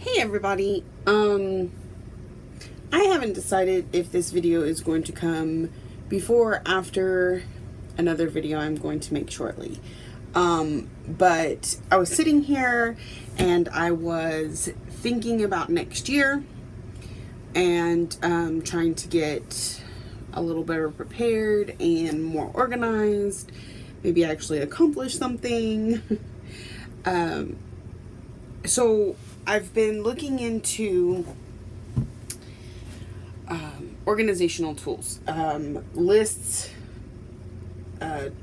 Hey everybody, I haven't decided if this video is going to come before or after another video I'm going to make shortly. But I was sitting here and I was thinking about next year and trying to get a little better prepared and more organized, maybe actually accomplish something. So I've been looking into organizational tools, lists,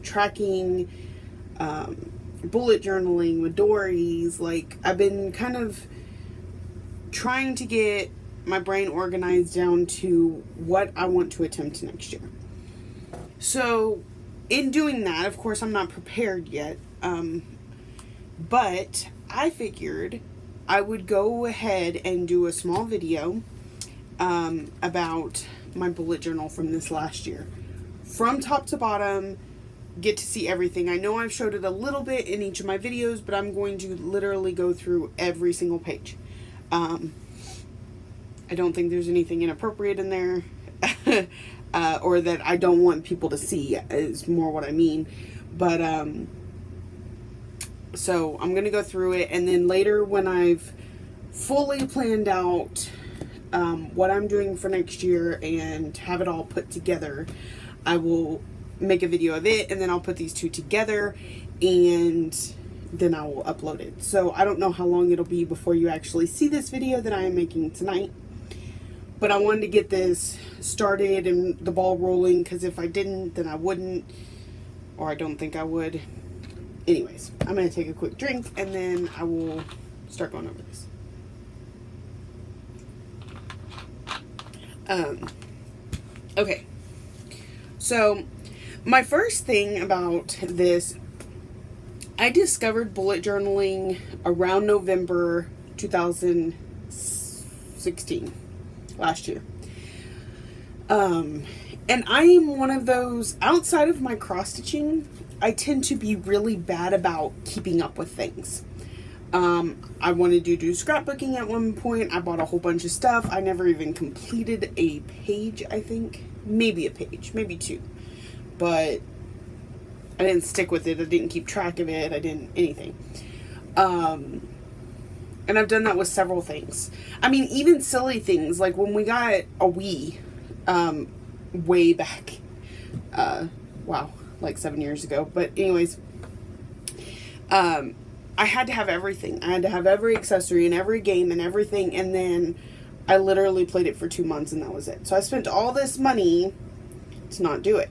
tracking, bullet journaling with Dories. Like, I've been kind of trying to get my brain organized down to what I want to attempt next year. So in doing that, of course, I'm not prepared yet, but I figured I would go ahead and do a small video about my bullet journal from this last year. From top to bottom, get to see everything. I know I've showed it a little bit in each of my videos, but I'm going to literally go through every single page. I don't think there's anything inappropriate in there or that I don't want people to see is more what I mean. But so I'm going to go through it, and then later when I've fully planned out what I'm doing for next year and have it all put together, I will make a video of it, and then I'll put these two together and then I will upload it. So I don't know how long it'll be before you actually see this video that I am making tonight, but I wanted to get this started and the ball rolling, because if I didn't, then I wouldn't, or I don't think I would. Anyways, I'm going to take a quick drink and then I will start going over this. Okay. So, my first thing about this, I discovered bullet journaling around November 2016, last year. And I am one of those, outside of my cross stitching, I tend to be really bad about keeping up with things. I wanted to do scrapbooking at one point. I bought a whole bunch of stuff. I never even completed a page, I think. Maybe a page, maybe two. But I didn't stick with it. I didn't keep track of it. I didn't anything. And I've done that with several things. I mean, even silly things, like when we got a Wii, way back, wow, like 7 years ago. But anyways, I had to have everything. I had to have every accessory and every game and everything. And then I literally played it for 2 months and that was it. So I spent all this money to not do it.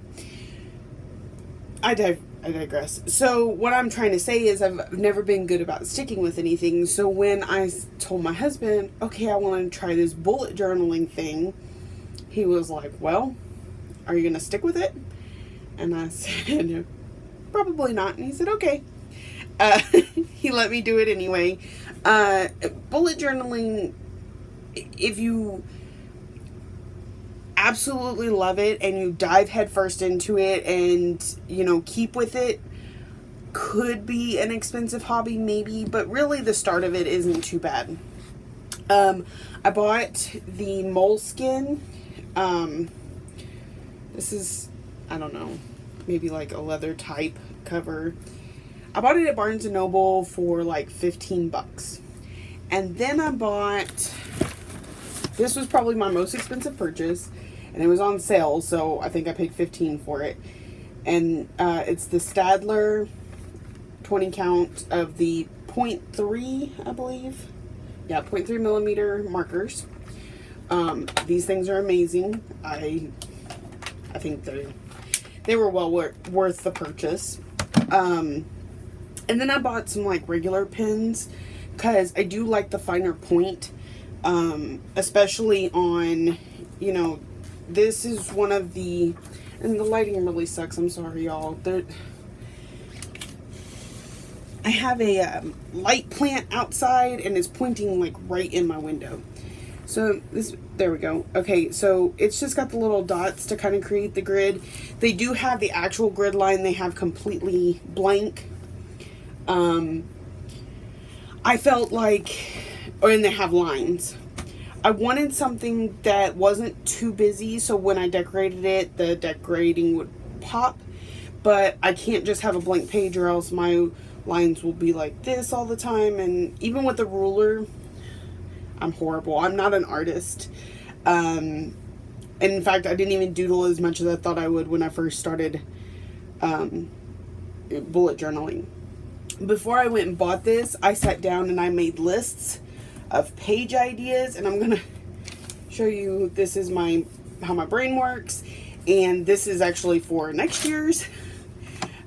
I digress. So what I'm trying to say is I've never been good about sticking with anything. So when I told my husband, okay, I want to try this bullet journaling thing, he was like, well, are you going to stick with it? And I said, probably not. And he said, okay. He let me do it anyway. Bullet journaling, if you absolutely love it and you dive headfirst into it and, you know, keep with it, could be an expensive hobby maybe, but really the start of it isn't too bad. I bought the moleskin. This is, I don't know, maybe like a leather type cover. I bought it at Barnes & Noble for like 15 bucks. And then I bought, this was probably my most expensive purchase, and it was on sale, so I think I paid 15 for it. And it's the Stadler 20 count of the 0.3, I believe. Yeah, 0.3 millimeter markers. These things are amazing. I think they were well worth the purchase. And then I bought some like regular pens because I do like the finer point, especially on, you know, this is one of the, and the lighting really sucks. I'm sorry, y'all. I have a light plant outside and it's pointing like right in my window. So this, there we go. Okay, so it's just got the little dots to kind of create the grid. They do have the actual grid line. They have completely blank. I felt like and they have lines. I wanted something that wasn't too busy, so when I decorated it, the decorating would pop. But I can't just have a blank page, or else my lines will be like this all the time. And even with the ruler, I'm horrible. I'm not an artist. And in fact, I didn't even doodle as much as I thought I would when I first started bullet journaling. Before I went and bought this, I sat down and I made lists of page ideas, and I'm gonna show you, this is how my brain works, and this is actually for next year's,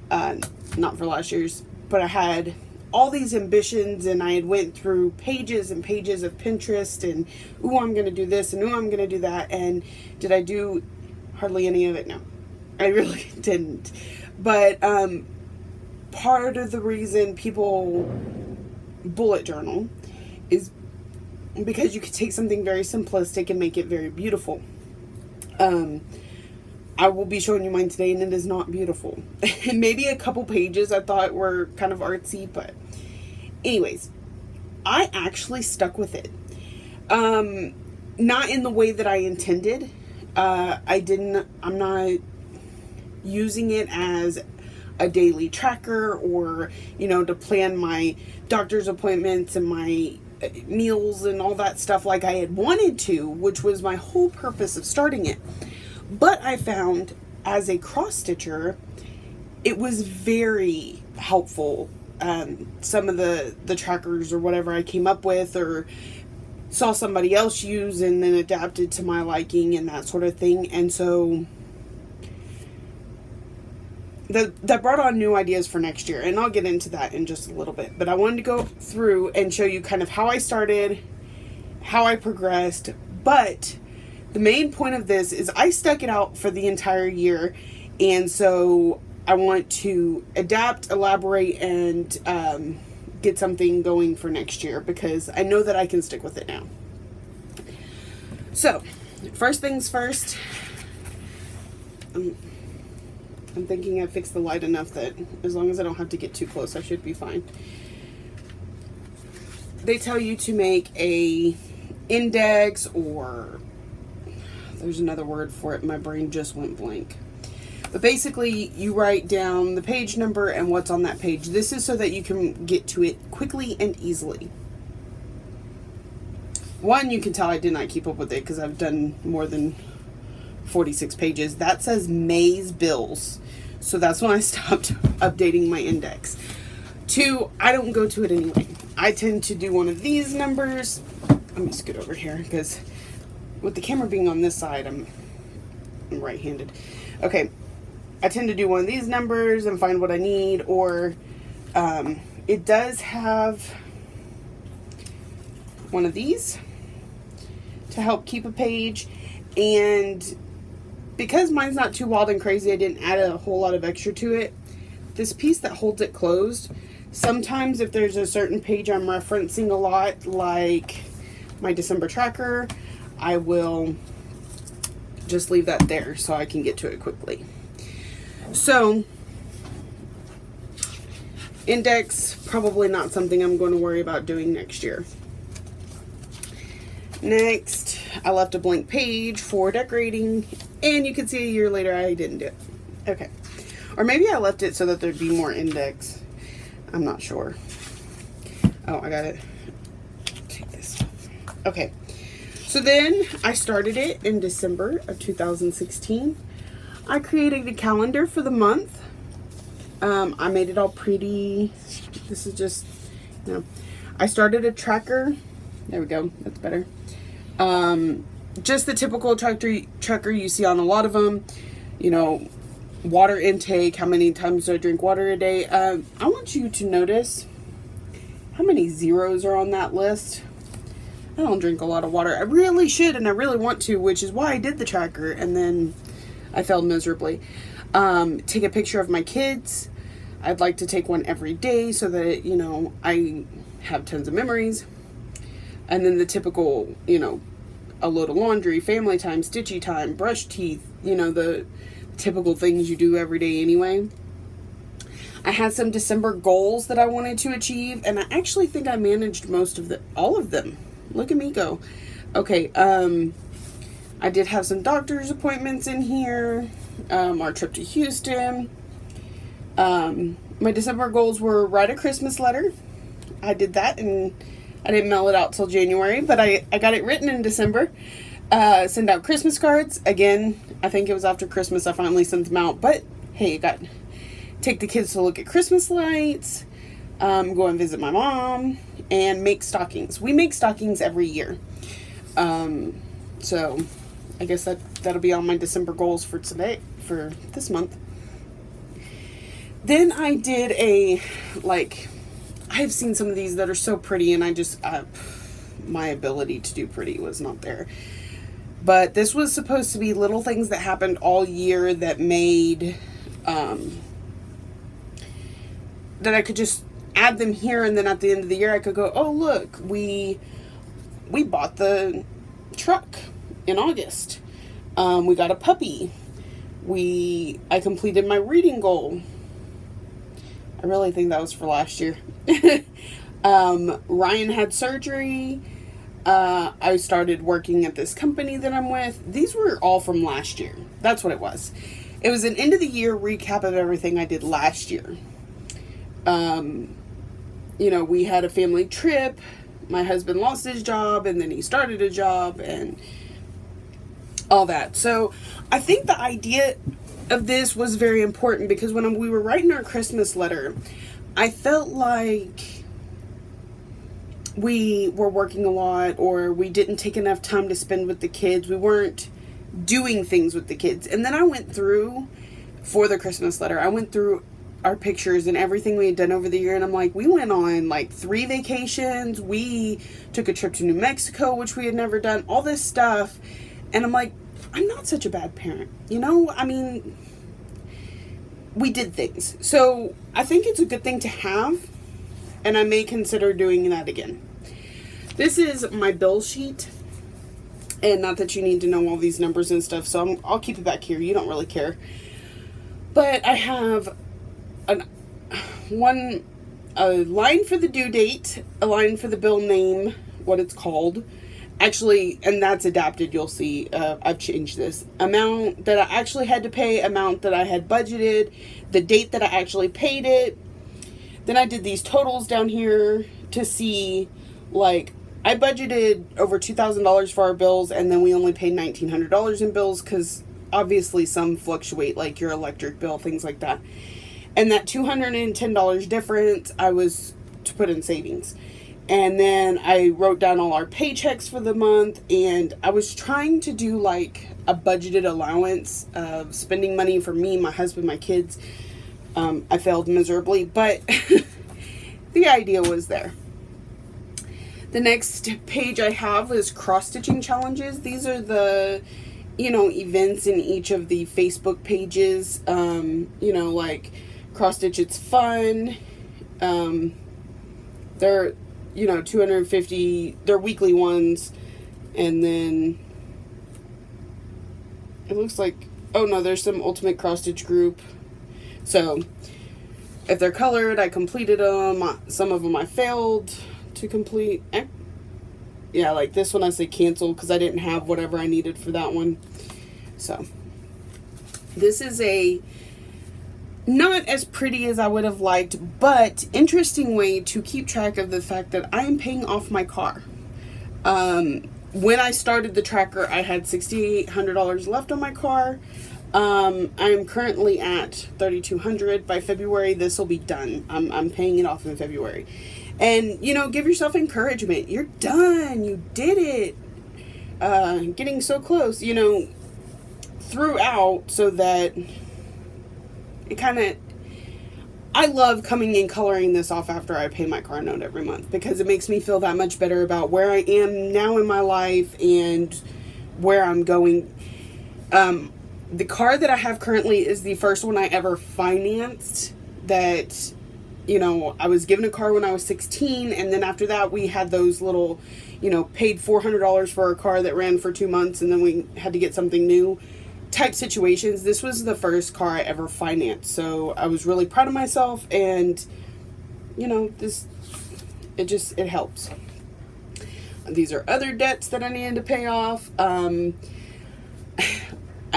not for last year's. But I had all these ambitions, and I had went through pages and pages of Pinterest, and ooh, I'm gonna do this, and ooh, I'm gonna do that. And did I do hardly any of it? No, I really didn't. But part of the reason people bullet journal is because you could take something very simplistic and make it very beautiful. I will be showing you mine today, and it is not beautiful. Maybe a couple pages I thought were kind of artsy, but anyways, I actually stuck with it. Not in the way that I intended. I'm not using it as a daily tracker, or, you know, to plan my doctor's appointments and my meals and all that stuff like I had wanted to, which was my whole purpose of starting it. But I found, as a cross stitcher, it was very helpful. Some of the trackers or whatever I came up with, or saw somebody else use and then adapted to my liking and that sort of thing. And so that brought on new ideas for next year, and I'll get into that in just a little bit. But I wanted to go through and show you kind of how I started, how I progressed. But the main point of this is I stuck it out for the entire year, and so I want to adapt, elaborate, and get something going for next year, because I know that I can stick with it now. So, first things first, I'm thinking I fixed the light enough that as long as I don't have to get too close, I should be fine. They tell you to make a index, or there's another word for it. My brain just went blank. But basically, you write down the page number and what's on that page. This is so that you can get to it quickly and easily. One, you can tell I did not keep up with it because I've done more than 46 pages. That says May's bills. So that's when I stopped updating my index. Two, I don't go to it anyway. I tend to do one of these numbers. Let me scoot over here, because with the camera being on this side, I'm right-handed. Okay, I tend to do one of these numbers and find what I need, or it does have one of these to help keep a page. And because mine's not too wild and crazy, I didn't add a whole lot of extra to it. This piece that holds it closed, sometimes if there's a certain page I'm referencing a lot, like my December tracker, I will just leave that there so I can get to it quickly. So, index, probably not something I'm going to worry about doing next year. Next, I left a blank page for decorating, and you can see a year later I didn't do it. Okay. Or maybe I left it so that there'd be more index. I'm not sure. Oh, I gotta take this off. Okay. So then I started it in December of 2016. I created a calendar for the month. I made it all pretty. This is just, you know, I started a tracker. There we go. That's better. Just the typical tracker you see on a lot of them. You know, water intake, how many times do I drink water a day. I want you to notice how many zeros are on that list. I don't drink a lot of water. I really should, and I really want to, which is why I did the tracker, and then I failed miserably. Take a picture of my kids. I'd like to take one every day so that, you know, I have tons of memories. And then the typical, you know, a load of laundry, family time, stitchy time, brush teeth, you know, the typical things you do every day anyway. I had some December goals that I wanted to achieve, and I actually think I managed all of them. Look at me go. Okay, I did have some doctor's appointments in here, our trip to Houston. My December goals were write a Christmas letter. I did that, and I didn't mail it out till January, but I got it written in December. Send out Christmas cards. Again, I think it was after Christmas I finally sent them out, but hey, take the kids to look at Christmas lights, go and visit my mom, and make stockings. We make stockings every year. So I guess that'll be on my December goals for this month. Then I did I've seen some of these that are so pretty, and my ability to do pretty was not there. But this was supposed to be little things that happened all year that made, that I could just add them here, and then at the end of the year I could go, oh look, we bought the truck in August. We got a puppy. I completed my reading goal. I really think that was for last year. Ryan had surgery. I started working at this company that I'm with. These were all from last year. That's what it was. It was an end of the year recap of everything I did last year. We had a family trip. My husband lost his job, and then he started a job, and all that. So I think the idea of this was very important, because when we were writing our Christmas letter, I felt like we were working a lot, or we didn't take enough time to spend with the kids. We weren't doing things with the kids. And then I went through, for the Christmas letter, I went through our pictures and everything we had done over the year, and I'm like, we went on 3 vacations. We took a trip to New Mexico, which we had never done, all this stuff. And I'm like, I'm not such a bad parent, I mean, we did things. So I think it's a good thing to have, and I may consider doing that again. This is my bill sheet, and not that you need to know all these numbers and stuff, so I'll keep it back here. You don't really care. But I have a line for the due date, a line for the bill name, what it's called. Actually, and that's adapted, you'll see, I've changed this. Amount that I actually had to pay, amount that I had budgeted, the date that I actually paid it. Then I did these totals down here to see, I budgeted over $2,000 for our bills, and then we only paid $1,900 in bills, because obviously some fluctuate, like your electric bill, things like that. And that $210 difference, I was to put in savings. And then I wrote down all our paychecks for the month, and I was trying to do a budgeted allowance of spending money for me, my husband, my kids. I failed miserably, but the idea was there. The next page I have is cross-stitching challenges. These are the, events in each of the Facebook pages. Cross-stitch, it's fun. They're 250, they're weekly ones, and then it looks like, oh no, there's some ultimate cross stitch group. So if they're colored, I completed them. Some of them I failed to complete. Yeah, like this one I say cancel because I didn't have whatever I needed for that one. So this is not as pretty as I would have liked, but interesting way to keep track of the fact that I am paying off my car. When I started the tracker, I had $6,800 left on my car. I'm currently at $3,200. By February, this will be done. I'm paying it off in February. And, give yourself encouragement. You're done. You did it. Getting so close, throughout, so that I love coming and coloring this off after I pay my car note every month, because it makes me feel that much better about where I am now in my life and where I'm going. The car that I have currently is the first one I ever financed. That, I was given a car when I was 16, and then after that we had those little, paid $400 for a car that ran for 2 months, and then we had to get something new. type situations, this was the first car I ever financed. So I was really proud of myself, and you know, it helps. These are other debts that I needed to pay off. I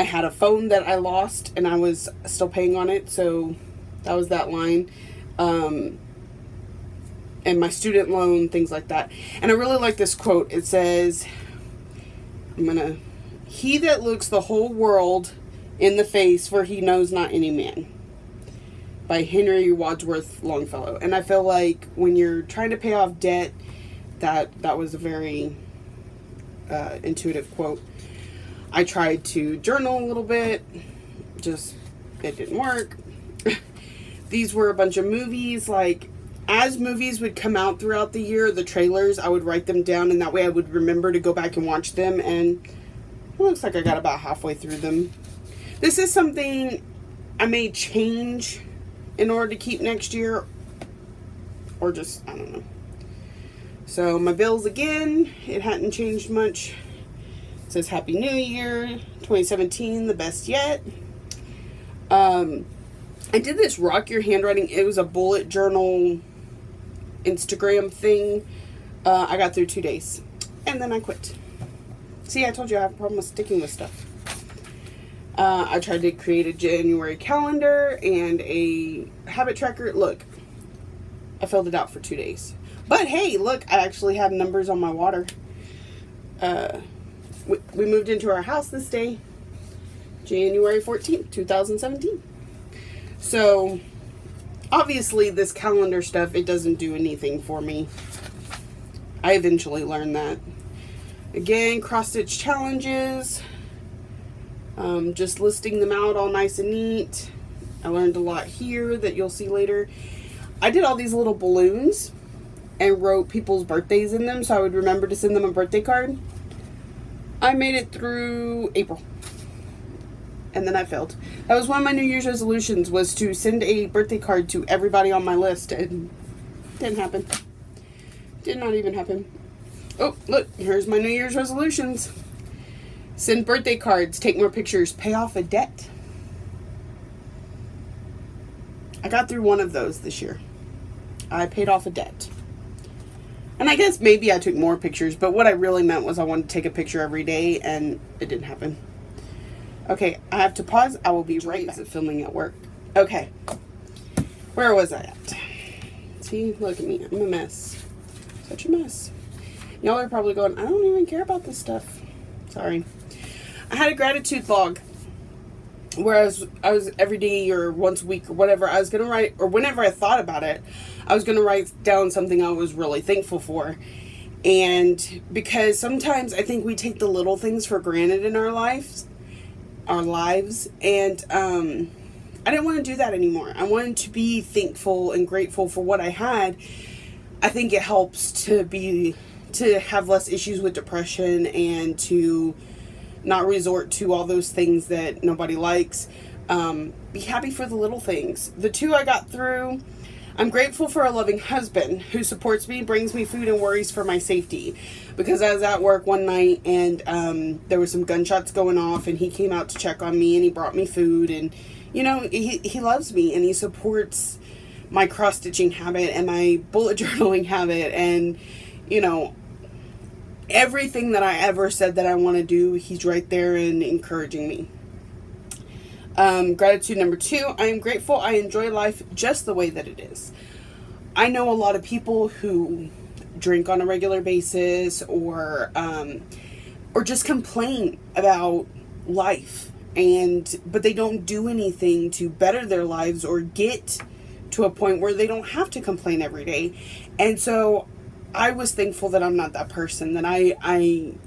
had a phone that I lost and I was still paying on it, so that was that line. And my student loan, things like that. And I really like this quote. It says, he that looks the whole world in the face, for he knows not any man. By Henry Wadsworth Longfellow. And I feel like when you're trying to pay off debt, that was a very intuitive quote. I tried to journal a little bit, it didn't work. These were a bunch of movies. Like, as movies would come out throughout the year, the trailers, I would write them down, and that way I would remember to go back and watch them. And it looks like I got about halfway through them. This is something I may change in order to keep next year, or just, I don't know. So my bills again, it hadn't changed much. It says Happy New Year, 2017, the best yet. I did this Rock Your Handwriting. It was a bullet journal Instagram thing. I got through 2 days, and then I quit. See, I told you I have a problem with sticking with stuff. I tried to create a January calendar and a habit tracker. Look, I filled it out for 2 days. But hey, look, I actually have numbers on my water. We moved into our house this day, January 14th, 2017. So, obviously, this calendar stuff, it doesn't do anything for me. I eventually learned that. Again, cross-stitch challenges. Just listing them out all nice and neat. I learned a lot here that you'll see later. I did all these little balloons and wrote people's birthdays in them so I would remember to send them a birthday card. I made it through April. And then I failed. That was one of my New Year's resolutions, was to send a birthday card to everybody on my list, and it didn't happen. Did not even happen. Oh, look, here's my New Year's resolutions. Send birthday cards, take more pictures, pay off a debt. I got through one of those this year. I paid off a debt. And I guess maybe I took more pictures, but what I really meant was I wanted to take a picture every day, and it didn't happen. Okay, I have to pause. I will be right back. Filming at work. Okay. Where was I at? See, look at me. I'm a mess. Such a mess. Y'all are probably going, I don't even care about this stuff. Sorry. I had a gratitude log where I was every day or once a week or whatever, I was going to write, or whenever I thought about it, I was going to write down something I was really thankful for. And because sometimes I think we take the little things for granted in our lives, and I didn't want to do that anymore. I wanted to be thankful and grateful for what I had. I think it helps to have less issues with depression and to not resort to all those things that nobody likes. Be happy for the little things. The 2 I got through, I'm grateful for a loving husband who supports me, brings me food, and worries for my safety. Because I was at work one night and there were some gunshots going off, and he came out to check on me, and he brought me food, and you know, he loves me, and he supports my cross-stitching habit and my bullet journaling habit, and you know, everything that I ever said that I want to do, he's right there and encouraging me. Gratitude number 2, I am grateful I enjoy life just the way that it is. I know a lot of people who drink on a regular basis or just complain about life, but they don't do anything to better their lives or get to a point where they don't have to complain every day. And so I was thankful that I'm not that person, that I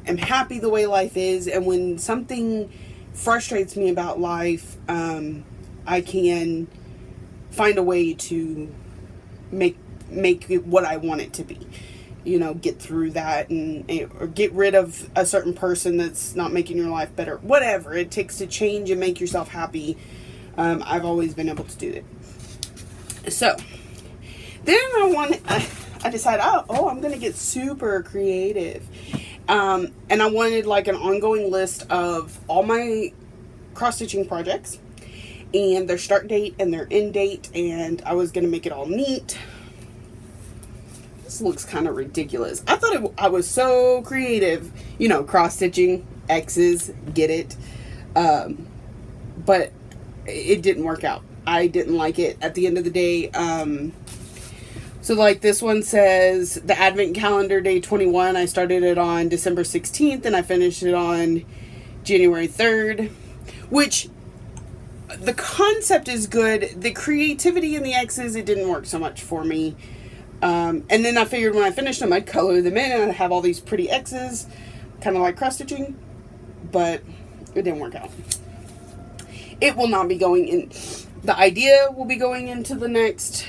am happy the way life is, and when something frustrates me about life, I can find a way to make it what I want it to be. You know, get through that or get rid of a certain person that's not making your life better. Whatever it takes to change and make yourself happy. I've always been able to do that. So then I decided, I'm going to get super creative. And I wanted like an ongoing list of all my cross-stitching projects, and their start date and their end date, and I was going to make it all neat. This looks kind of ridiculous. I thought I was so creative, you know, cross-stitching, X's, get it, but it didn't work out. I didn't like it at the end of the day. So like this one says the advent calendar day 21. I started it on December 16th and I finished it on January 3rd, which the concept is good. The creativity in the X's, it didn't work so much for me. And then I figured when I finished them, I'd color them in and I'd have all these pretty X's, kind of like cross stitching, but it didn't work out. It will not be going in. The idea will be going into the next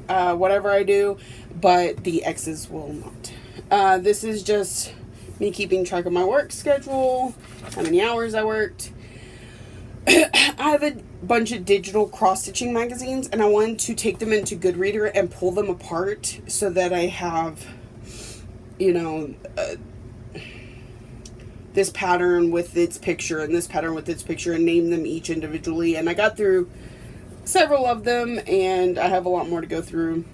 whatever I do, but the X's will not. This is just me keeping track of my work schedule, how many hours I worked. I have a bunch of digital cross-stitching magazines, and I wanted to take them into Goodreader and pull them apart so that I have, you know, this pattern with its picture and this pattern with its picture, and name them each individually. And I got through several of them, and I have a lot more to go through.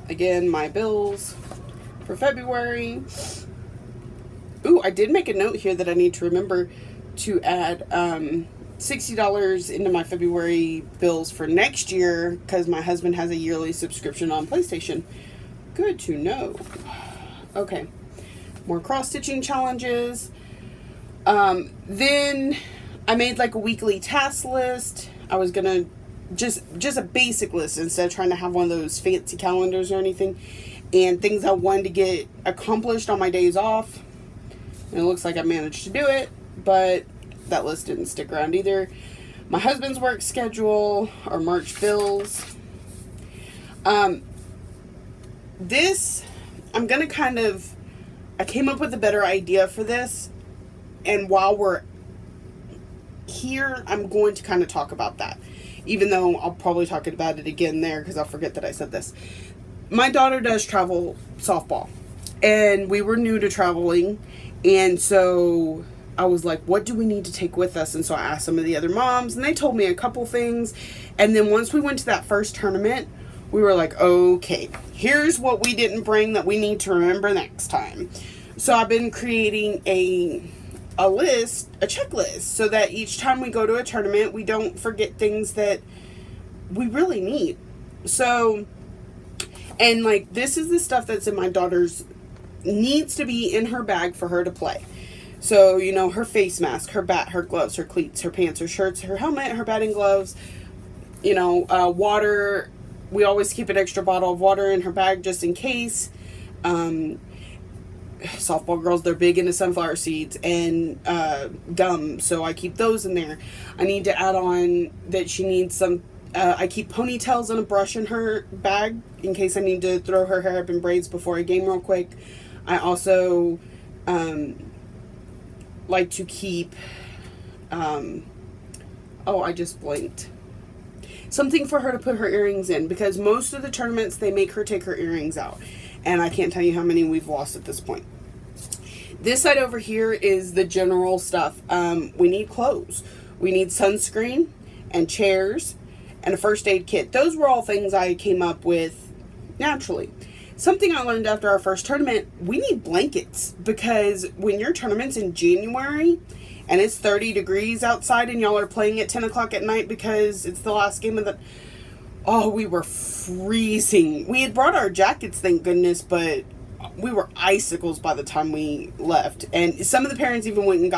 Again, my bills for February. Ooh, I did make a note here that I need to remember to add $60 into my February bills for next year, because my husband has a yearly subscription on PlayStation. Good to know. Okay, more cross-stitching challenges. Then I made like a weekly task list. I was gonna just a basic list instead of trying to have one of those fancy calendars or anything, and things I wanted to get accomplished on my days off. And it looks like I managed to do it, but that list didn't stick around either. My husband's work schedule, or March bills. This, I'm going to kind of, I came up with a better idea for this, and while we're here, I'm going to kind of talk about that, even though I'll probably talk about it again there because I'll forget that I said this. My daughter does travel softball, and we were new to traveling, and so I was like, what do we need to take with us? And so I asked some of the other moms, and they told me a couple things. And then once we went to that first tournament, we were like, okay, here's what we didn't bring that we need to remember next time. So I've been creating a list, a checklist, so that each time we go to a tournament, we don't forget things that we really need. So, and like, this is the stuff that's in my daughter's, needs to be in her bag for her to play. So, you know, her face mask, her bat, her gloves, her cleats, her pants, her shirts, her helmet, her batting gloves, you know, water. We always keep an extra bottle of water in her bag just in case. Softball girls, they're big into sunflower seeds and gum, so I keep those in there. I need to add on that she needs some, I keep ponytails and a brush in her bag in case I need to throw her hair up in braids before a game real quick. I also like to keep, I just blanked. Something for her to put her earrings in, because most of the tournaments, they make her take her earrings out. And I can't tell you how many we've lost at this point. This side over here is the general stuff. We need clothes. We need sunscreen and chairs and a first aid kit. Those were all things I came up with naturally. Something I learned after our first tournament, we need blankets, because when your tournament's in January and it's 30 degrees outside and y'all are playing at 10 o'clock at night because it's the last game of the... Oh, we were freezing. We had brought our jackets, thank goodness, but we were icicles by the time we left. And some of the parents even went and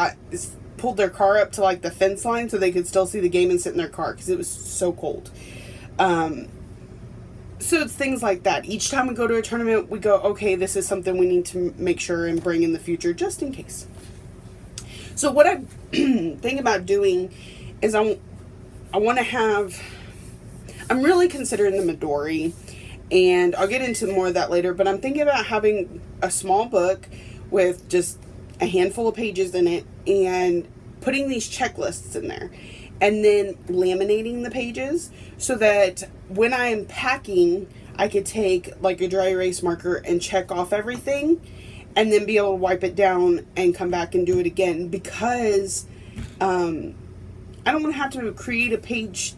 pulled their car up to like the fence line so they could still see the game and sit in their car because it was so cold. So it's things like that. Each time we go to a tournament, we go, okay, this is something we need to make sure and bring in the future just in case. So what I'm thinking about doing is I want to have... I'm really considering the Midori, and I'll get into more of that later, but I'm thinking about having a small book with just a handful of pages in it and putting these checklists in there, and then laminating the pages so that when I'm packing, I could take like a dry erase marker and check off everything, and then be able to wipe it down and come back and do it again, because I don't want to have to create a page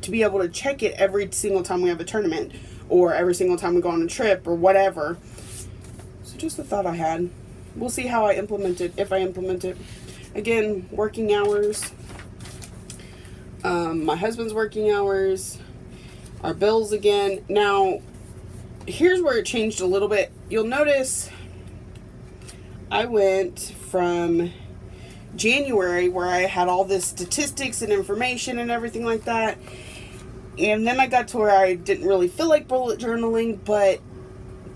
to be able to check it every single time we have a tournament or every single time we go on a trip or whatever. So just a thought I had. We'll see how I implement it, if I implement it. Again, working hours. My husband's working hours. Our bills again. Now, here's where it changed a little bit. You'll notice I went from January, where I had all this statistics and information and everything like that, and then I got to where I didn't really feel like bullet journaling, but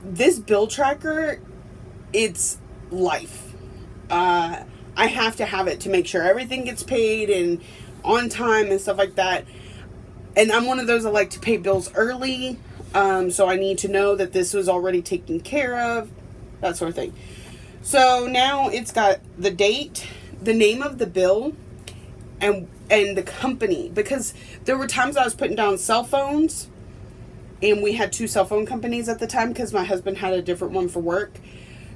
this bill tracker, it's life. I have to have it to make sure everything gets paid and on time and stuff like that. And I'm one of those that like to pay bills early, so I need to know that this was already taken care of, that sort of thing. So now it's got the date, the name of the bill, and the company, because there were times I was putting down cell phones, and we had 2 cell phone companies at the time because my husband had a different one for work.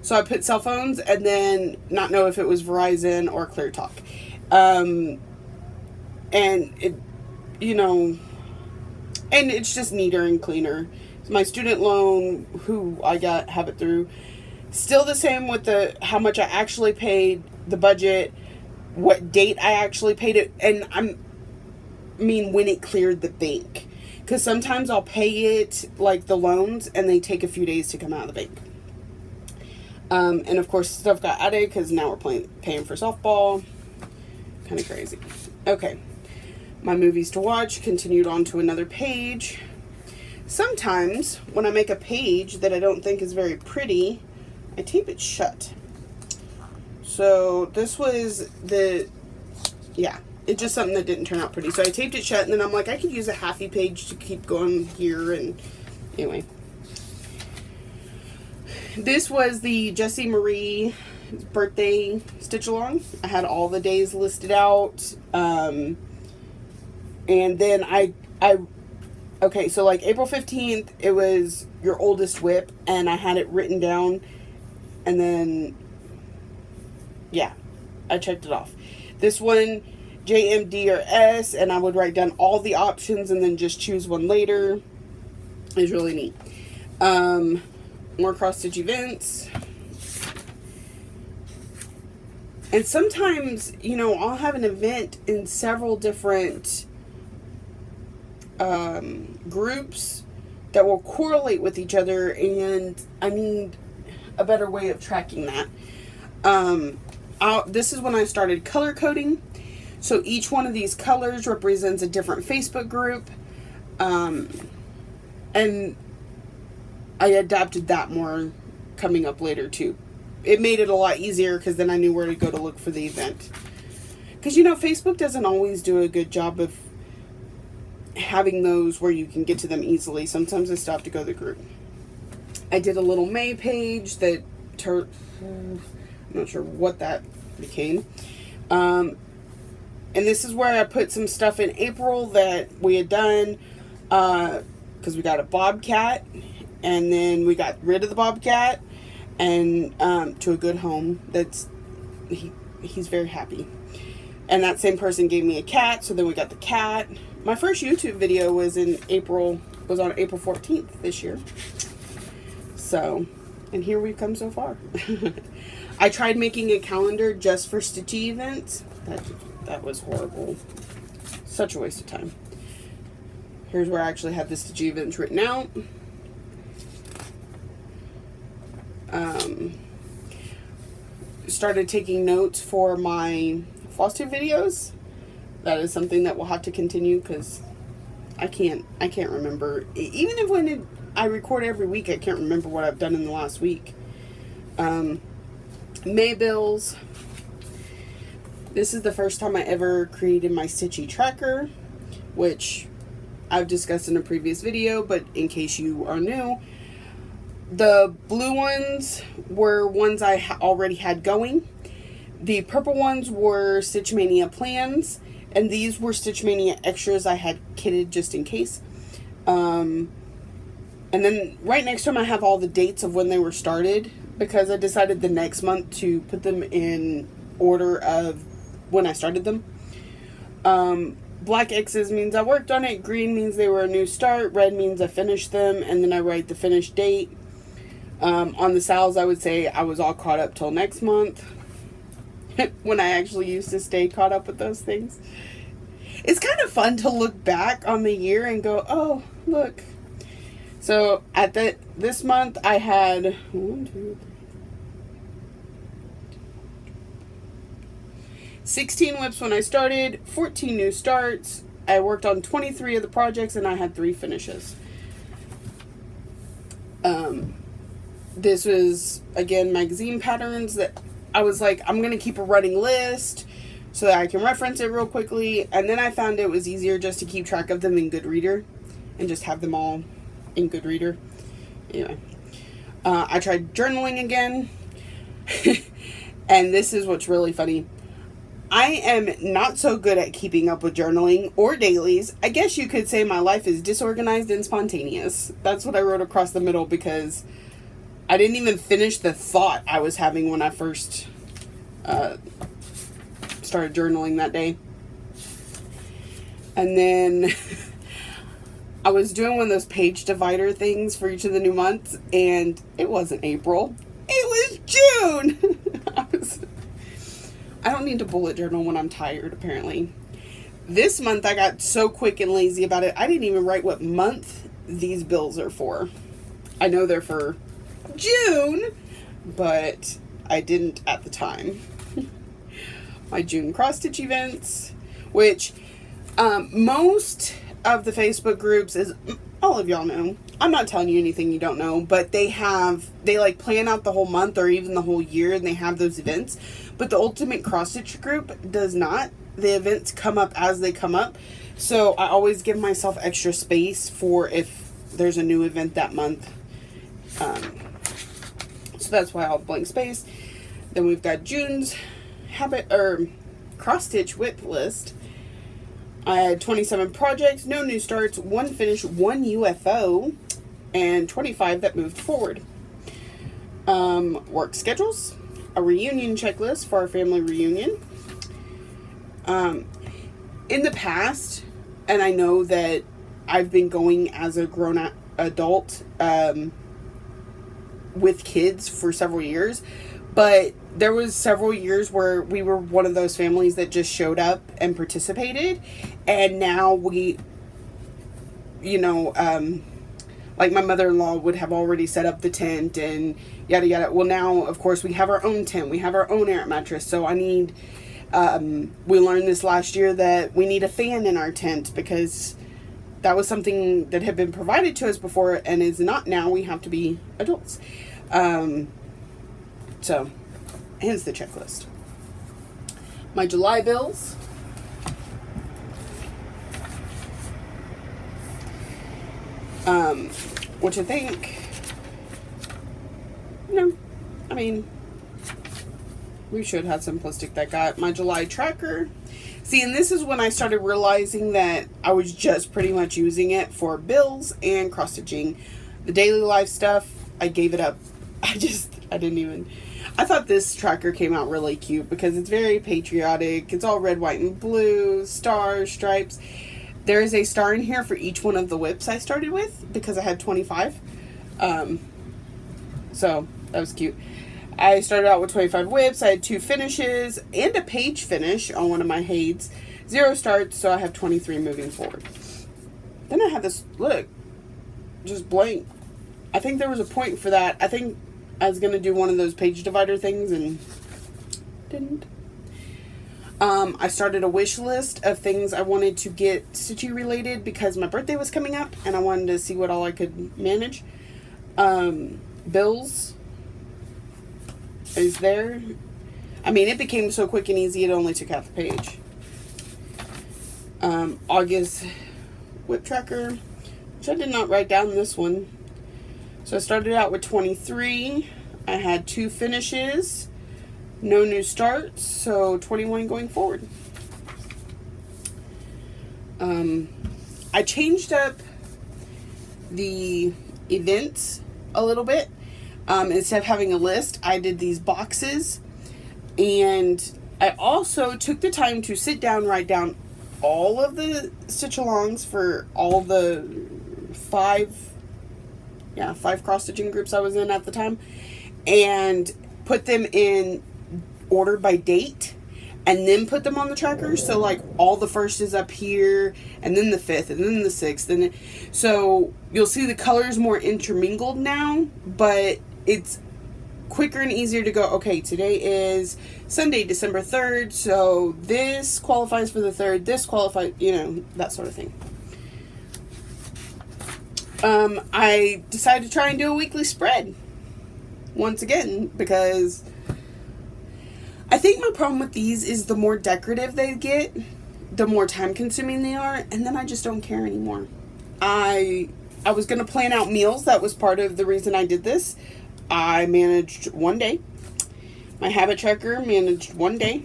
So I put cell phones and then not know if it was Verizon or ClearTalk. And it, you know, and it's just neater and cleaner. My student loan, who I have it through, still the same with how much I actually paid, the budget, what date I actually paid it, and when it cleared the bank. Because sometimes I'll pay it, like the loans, and they take a few days to come out of the bank. And of course, stuff got added because now we're paying for softball. Kind of crazy. Okay. My movies to watch continued on to another page. Sometimes, when I make a page that I don't think is very pretty, I tape it shut. So, this was it's just something that didn't turn out pretty. So, I taped it shut, and then I'm like, I could use a halfy page to keep going here, and anyway. This was the Jessie Marie birthday stitch along. I had all the days listed out. And then okay, so like April 15th, it was your oldest WIP, and I had it written down, and then, yeah, I checked it off. This one, J, M, D, or S, and I would write down all the options and then just choose one later. It's really neat. More cross-stitch events. And sometimes, I'll have an event in several different groups that will correlate with each other, and I need a better way of tracking that. This is when I started color coding. So each one of these colors represents a different Facebook group. And I adapted that more coming up later too. It made it a lot easier because then I knew where to go to look for the event. Because, Facebook doesn't always do a good job of having those where you can get to them easily. Sometimes I still have to go to the group. I did a little May page that I'm not sure what that became. And this is where I put some stuff in April that we had done, because we got a bobcat, and then we got rid of the bobcat, and to a good home. He's very happy. And that same person gave me a cat, so then we got the cat. My first YouTube video was on April 14th this year. So, and here we've come so far. I tried making a calendar just for stitchy events. That was horrible. Such a waste of time. Here's where I actually had the stitchy events written out. Started taking notes for my Flosstube videos. That is something that we'll have to continue because I can't remember. Even if when I record every week, I can't remember what I've done in the last week. May bills. This is the first time I ever created my stitchy tracker, which I've discussed in a previous video, but in case you are new, the blue ones were ones I already had going. The purple ones were Stitch Mania plans, and these were Stitch Mania extras I had kitted just in case. And then right next to them I have all the dates of when they were started. because I decided the next month to put them in order of when I started them. Black X's means I worked on it, green means they were a new start, red means I finished them, and then I write the finish date. On the sales, I would say I was all caught up till next month, when I actually used to stay caught up with those things. It's kind of fun to look back on the year and go, oh, look. So at this month, I had 16 WIPs when I started, 14 new starts. I worked on 23 of the projects, and I had 3 finishes. This was, again, magazine patterns that I was like, I'm going to keep a running list so that I can reference it real quickly. And then I found it was easier just to keep track of them in Goodreader and just have them all in Goodreader. Anyway, I tried journaling again. And this is what's really funny. I am not so good at keeping up with journaling or dailies. I guess you could say my life is disorganized and spontaneous. That's what I wrote across the middle because I didn't even finish the thought I was having when I first started journaling that day. And then I was doing one of those page divider things for each of the new months, and it wasn't April. It was June! I don't need to bullet journal when I'm tired, apparently. This month, I got so quick and lazy about it, I didn't even write what month these bills are for. I know they're for June, but I didn't at the time. My June cross-stitch events, which most of the Facebook groups, is all of y'all know. I'm not telling you anything you don't know, but they like plan out the whole month or even the whole year, and they have those events. But the Ultimate Cross-Stitch group does not. The events come up as they come up. So I always give myself extra space for if there's a new event that month. So that's why I'll have blank space. Then we've got June's cross-stitch WIP list. I had 27 projects, no new starts, 1 finish, 1 UFO, and 25 that moved forward. Work schedules, a reunion checklist for our family reunion. In the past, and I know that I've been going as a grown adult with kids for several years, but there was several years where we were one of those families that just showed up and participated, and now we, like my mother-in-law would have already set up the tent and yada yada. Well, now of course we have our own tent, we have our own air mattress, so I need we learned this last year that we need a fan in our tent because that was something that had been provided to us before and is not now. We have to be adults. So hence the checklist. My July bills. Which I think, we should have simplistic that got my July tracker. See, and this is when I started realizing that I was just pretty much using it for bills and cross-stitching. The daily life stuff, I gave it up. I thought this tracker came out really cute because it's very patriotic. It's all red, white, and blue, stars, stripes. There is a star in here for each one of the WIPs I started with because I had 25. So that was cute. I started out with 25 WIPs. I had 2 finishes and a page finish on one of my HAIDs. 0 starts, so I have 23 moving forward. Then I have this, look, just blank. I think there was a point for that. I think I was going to do one of those page divider things and didn't. I started a wish list of things I wanted to get stitchy related because my birthday was coming up and I wanted to see what all I could manage. Bills is there. It became so quick and easy it only took half the page. August WIP tracker, which I did not write down this one. So I started out with 23. I had 2 finishes. No new starts, so 21 going forward. I changed up the events a little bit Instead of having a list, I did these boxes. And I also took the time to sit down, write down all of the stitch-alongs for all the five cross-stitching groups I was in at the time, and put them in order by date, and then put them on the tracker. So like all the first is up here, and then the 5th, and then the 6th, so you'll see the colors more intermingled now, but it's quicker and easier to go, okay, today is Sunday, December 3rd, so this qualifies for the 3rd, this qualifies, that sort of thing. I decided to try and do a weekly spread once again, because I think my problem with these is the more decorative they get, the more time consuming they are, and then I just don't care anymore. I was going to plan out meals. That was part of the reason I did this. I managed one day. My habit tracker managed one day.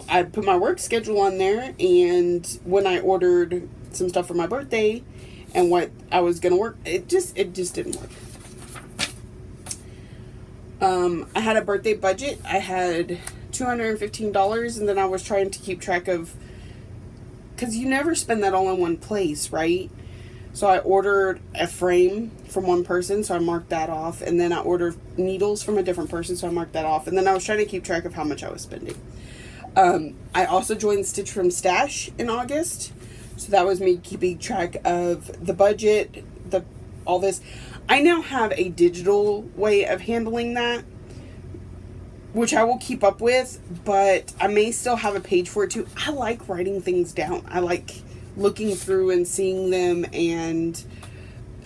I put my work schedule on there, and when I ordered some stuff for my birthday and what I was going to work, it just didn't work. I had a birthday budget. I had $215, and then I was trying to keep track of, because you never spend that all in one place, right? So I ordered a frame from one person, so I marked that off. And then I ordered needles from a different person, so I marked that off. And then I was trying to keep track of how much I was spending. I also joined Stitch from Stash in August. So that was me keeping track of the budget, all this. I now have a digital way of handling that, which I will keep up with, but I may still have a page for it too. I like writing things down. I like looking through and seeing them, and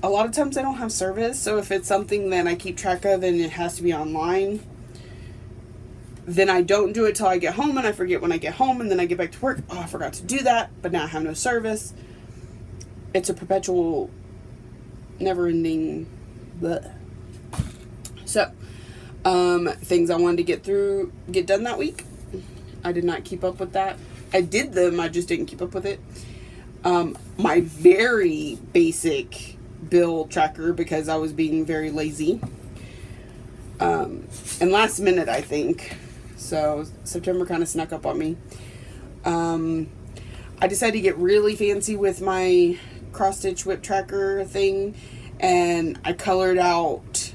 a lot of times I don't have service, so if it's something that I keep track of and it has to be online, then I don't do it till I get home, and I forget when I get home, and then I get back to work, oh, I forgot to do that, but now I have no service. It's a perpetual, never-ending bleh. So, things I wanted to get done that week. I did not keep up with that. I did them, I just didn't keep up with it. My very basic bill tracker, because I was being very lazy. And last minute, I think. So September kind of snuck up on me. I decided to get really fancy with my cross-stitch whip tracker thing, and I colored out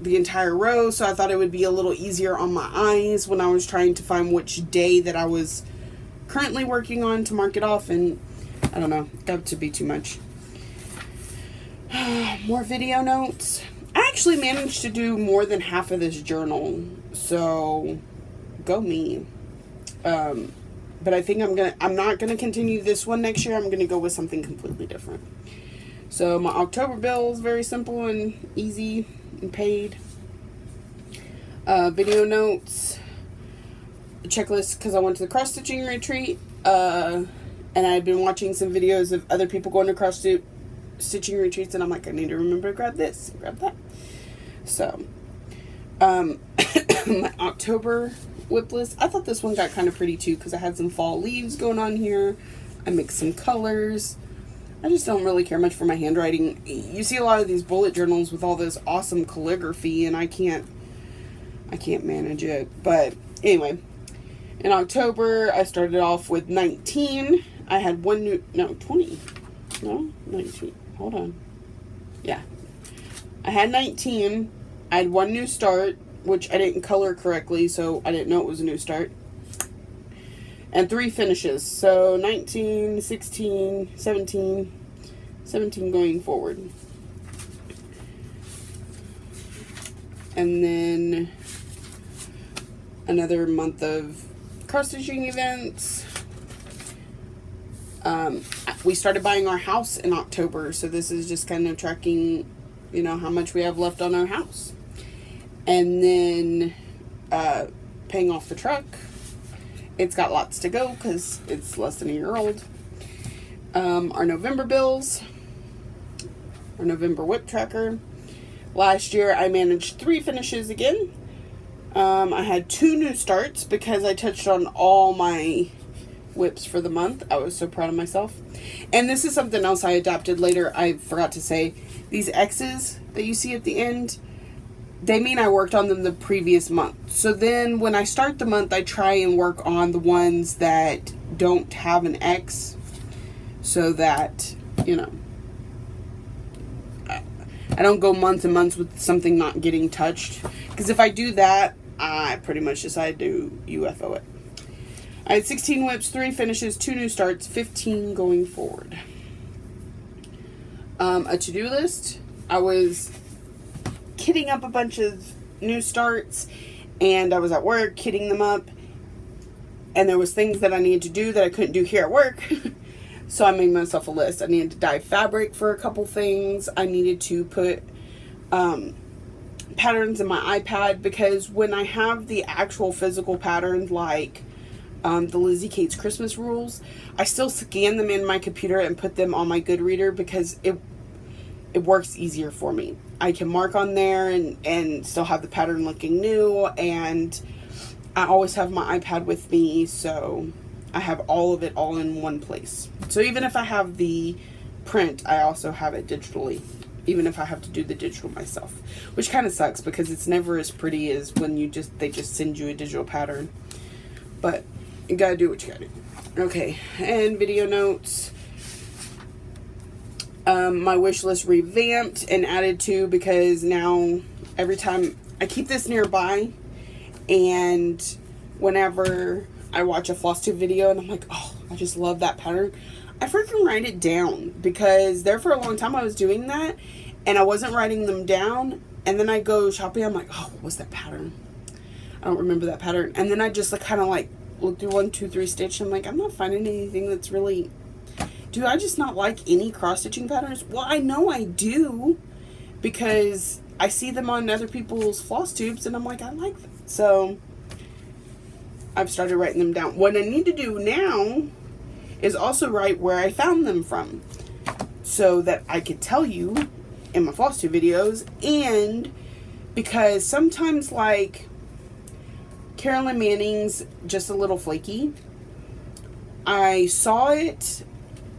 the entire row, so I thought it would be a little easier on my eyes when I was trying to find which day that I was currently working on to mark it off, and I don't know, got to be too much. More video notes. I actually managed to do more than half of this journal, so go me. But I think I'm not gonna continue this one next year. I'm gonna go with something completely different. So my October bill is very simple and easy and paid. Video notes, a checklist, because I went to the cross stitching retreat, and I had been watching some videos of other people going to cross stitching retreats, and I'm like, I need to remember to grab this, grab that. So, my October whip list, I thought this one got kind of pretty too, because I had some fall leaves going on here. I mixed some colors. I just don't really care much for my handwriting. You see a lot of these bullet journals with all this awesome calligraphy, and I can't manage it. But anyway, in October, I started off with 19. I had 20. No, 19. Hold on. Yeah. I had 19. I had one new start, which I didn't color correctly, so I didn't know it was a new start. And 3 finishes. So 19, 16, 17 going forward. And then another month of cross-stitching events. We started buying our house in October, so this is just kind of tracking, how much we have left on our house. And then paying off the truck. It's got lots to go because it's less than a year old. Our November bills. Our November whip tracker. Last year I managed 3 finishes again. I had 2 new starts because I touched on all my WIPS for the month. I was so proud of myself. And this is something else I adapted later. I forgot to say, these X's that you see at the end, they mean I worked on them the previous month. So then when I start the month, I try and work on the ones that don't have an X, so that, you know, I don't go months and months with something not getting touched. Because if I do that, I pretty much decide to UFO it. I had 16 WIPs, 3 finishes, 2 new starts, 15 going forward. A to-do list. I was kitting up a bunch of new starts, and I was at work kitting them up, and there was things that I needed to do that I couldn't do here at work. So I made myself a list. I needed to dye fabric for a couple things. I needed to put patterns in my iPad, because when I have the actual physical patterns, like the Lizzie Kate's Christmas rules, I still scan them in my computer and put them on my Goodreader, because it works easier for me. I can mark on there and still have the pattern looking new, and I always have my iPad with me, so I have all of it all in one place. So even if I have the print, I also have it digitally, even if I have to do the digital myself, which kind of sucks because it's never as pretty as when they just send you a digital pattern. But you gotta do what you gotta do. Okay, and video notes. My wish list revamped and added to, because now every time I keep this nearby, and whenever I watch a Flosstube video and I'm like, oh, I just love that pattern, I freaking write it down, because there for a long time I was doing that and I wasn't writing them down, and then I go shopping, I'm like, oh, what was that pattern? I don't remember that pattern. And then I just kind of look through 1, 2, 3 stitch, and I'm like, I'm not finding anything that's really, do I just not like any cross-stitching patterns? Well, I know I do, because I see them on other people's floss tubes and I'm like, I like them. So I've started writing them down. What I need to do now is also write where I found them from, so that I could tell you in my Flosstube videos. And because sometimes, like Carolyn Manning's Just a Little Flaky, I saw it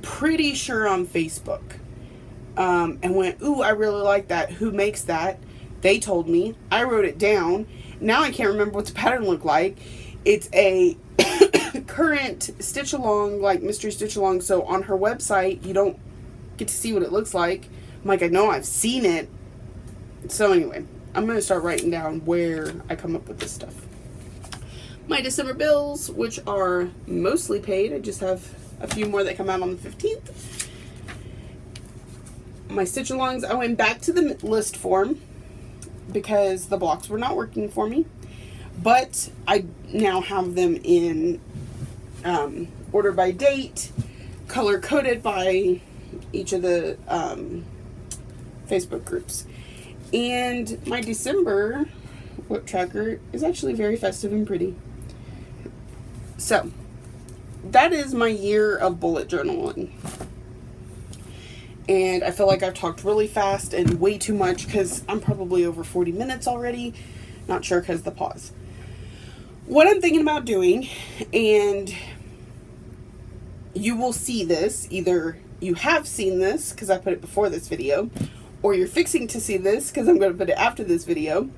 pretty sure on Facebook, and went, ooh, I really like that. Who makes that? They told me. I wrote it down. Now I can't remember what the pattern looked like. It's a current stitch along, like mystery stitch along, so on her website you don't get to see what it looks like. I'm like, I know I've seen it. So anyway, I'm going to start writing down where I come up with this stuff. My December bills, which are mostly paid. I just have a few more that come out on the 15th. My stitch alongs, I went back to the list form because the blocks were not working for me. But I now have them in order by date, color coded by each of the Facebook groups. And my December WIP tracker is actually very festive and pretty. So that is my year of bullet journaling. And I feel like I've talked really fast and way too much, because I'm probably over 40 minutes already. Not sure because of the pause. What I'm thinking about doing, and you will see this, either you have seen this because I put it before this video, or you're fixing to see this because I'm going to put it after this video,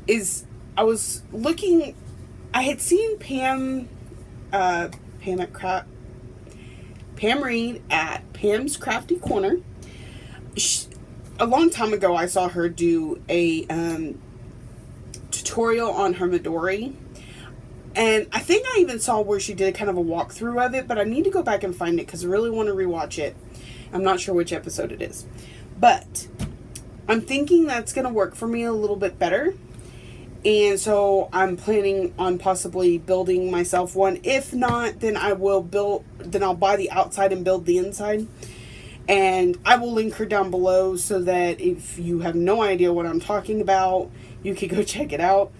is I was looking, I had seen Pam Reed at Pam's Crafty Corner. A long time ago I saw her do a tutorial on her Midori, and I think I even saw where she did kind of a walkthrough of it, but I need to go back and find it because I really want to rewatch it. I'm not sure which episode it is, but I'm thinking that's going to work for me a little bit better. And so I'm planning on possibly building myself one. If not, then I'll buy the outside and build the inside. And I will link her down below so that if you have no idea what I'm talking about, you can go check it out.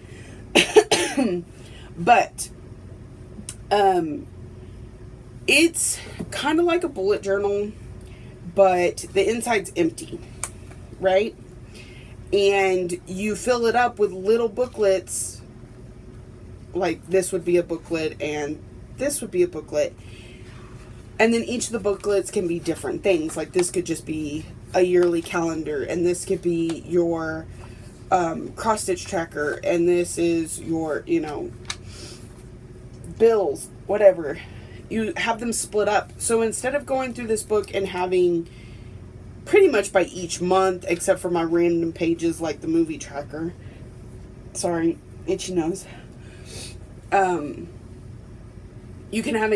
But it's kind of like a bullet journal, but the inside's empty, right? And you fill it up with little booklets, like this would be a booklet, and this would be a booklet. And then each of the booklets can be different things. Like this could just be a yearly calendar, and this could be your cross stitch tracker, and this is your, you know, bills, whatever. You have them split up. So instead of going through this book and having pretty much by each month, except for my random pages like the movie tracker. Sorry, itchy nose. You can have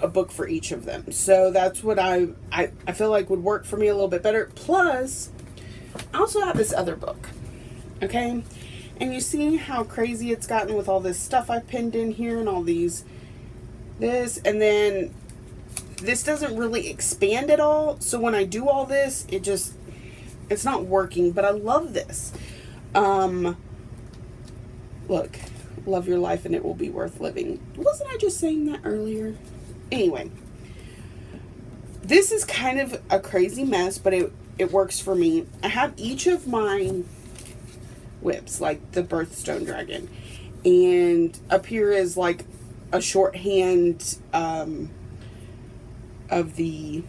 a book for each of them. So that's what I feel like would work for me a little bit better. Plus, I also have this other book. Okay? And you see how crazy it's gotten with all this stuff I pinned in here and all these, this, and then this doesn't really expand at all. So when I do all this, it's not working, but I love this. Look, love your life and it will be worth living. Wasn't I just saying that earlier? Anyway, this is kind of a crazy mess, but it works for me. I have each of my WIPS, like the birthstone dragon, and up here is like a shorthand of the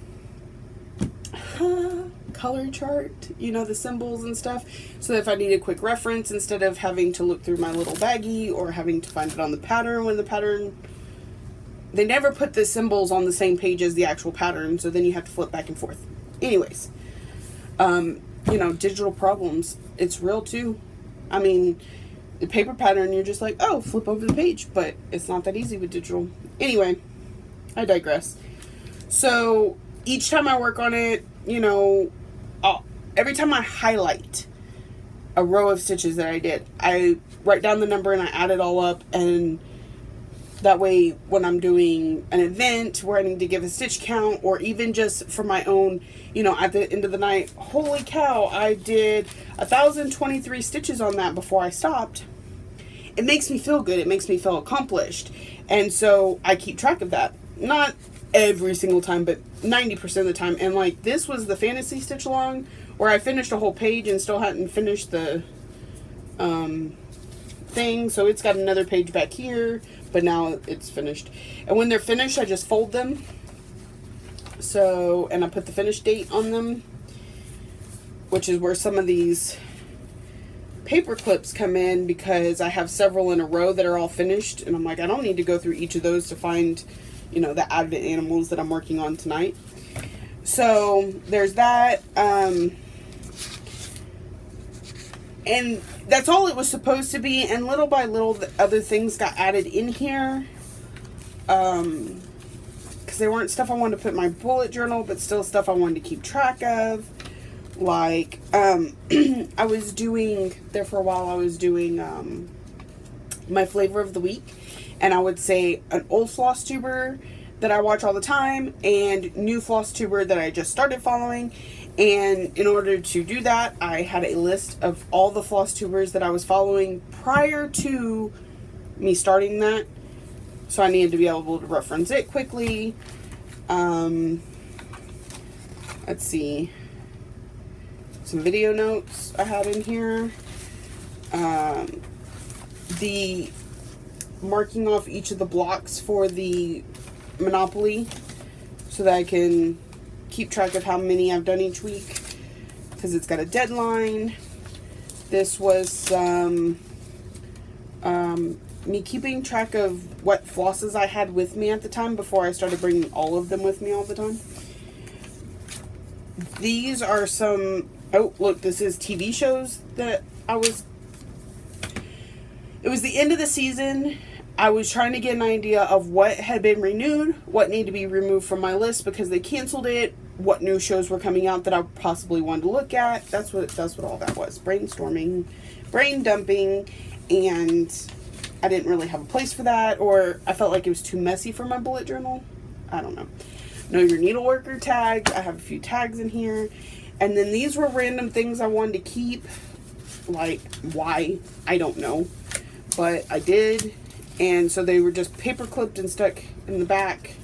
color chart, you know, the symbols and stuff, so that if I need a quick reference, instead of having to look through my little baggie or having to find it on the pattern, when the pattern, they never put the symbols on the same page as the actual pattern, so then you have to flip back and forth. Anyways, you know, digital problems, it's real too. I mean, the paper pattern, you're just like, oh, flip over the page, but it's not that easy with digital. Anyway, I digress. So each time I work on it, you know, every time I highlight a row of stitches that I did, I write down the number and I add it all up, and that way when I'm doing an event where I need to give a stitch count, or even just for my own, you know, at the end of the night, holy cow, I did 1,023 stitches on that before I stopped. It makes me feel good. It makes me feel accomplished. And so I keep track of that. Not every single time, but 90% of the time. And like this was the fantasy stitch along where I finished a whole page and still hadn't finished the thing. So it's got another page back here, but now it's finished. And when they're finished, I just fold them. So, and I put the finish date on them, which is where some of these paper clips come in, because I have several in a row that are all finished, and I'm like, I don't need to go through each of those to find, you know, the advent animals that I'm working on tonight. So there's that, and that's all it was supposed to be. And little by little, the other things got added in here, because they weren't stuff I wanted to put in my bullet journal, but still stuff I wanted to keep track of. Like, I was doing, there for a while, I was doing my flavor of the week, and I would say an old Flosstuber that I watch all the time, and new Flosstuber that I just started following. And in order to do that, I had a list of all the Flosstubers that I was following prior to me starting that, so I needed to be able to reference it quickly. Let's see, some video notes I had in here, the marking off each of the blocks for the Monopoly so that I can keep track of how many I've done each week, because it's got a deadline. This was me keeping track of what flosses I had with me at the time before I started bringing all of them with me all the time. These are some, oh look, this is TV shows that it was the end of the season. I was trying to get an idea of what had been renewed, what needed to be removed from my list because they canceled it, what new shows were coming out that I possibly wanted to look at. That's what all that was. Brainstorming, brain dumping, and I didn't really have a place for that, or I felt like it was too messy for my bullet journal. I don't know. Know your needleworker tags. I have a few tags in here. And then these were random things I wanted to keep. Like, why? I don't know. But I did. And so they were just paper clipped and stuck in the back.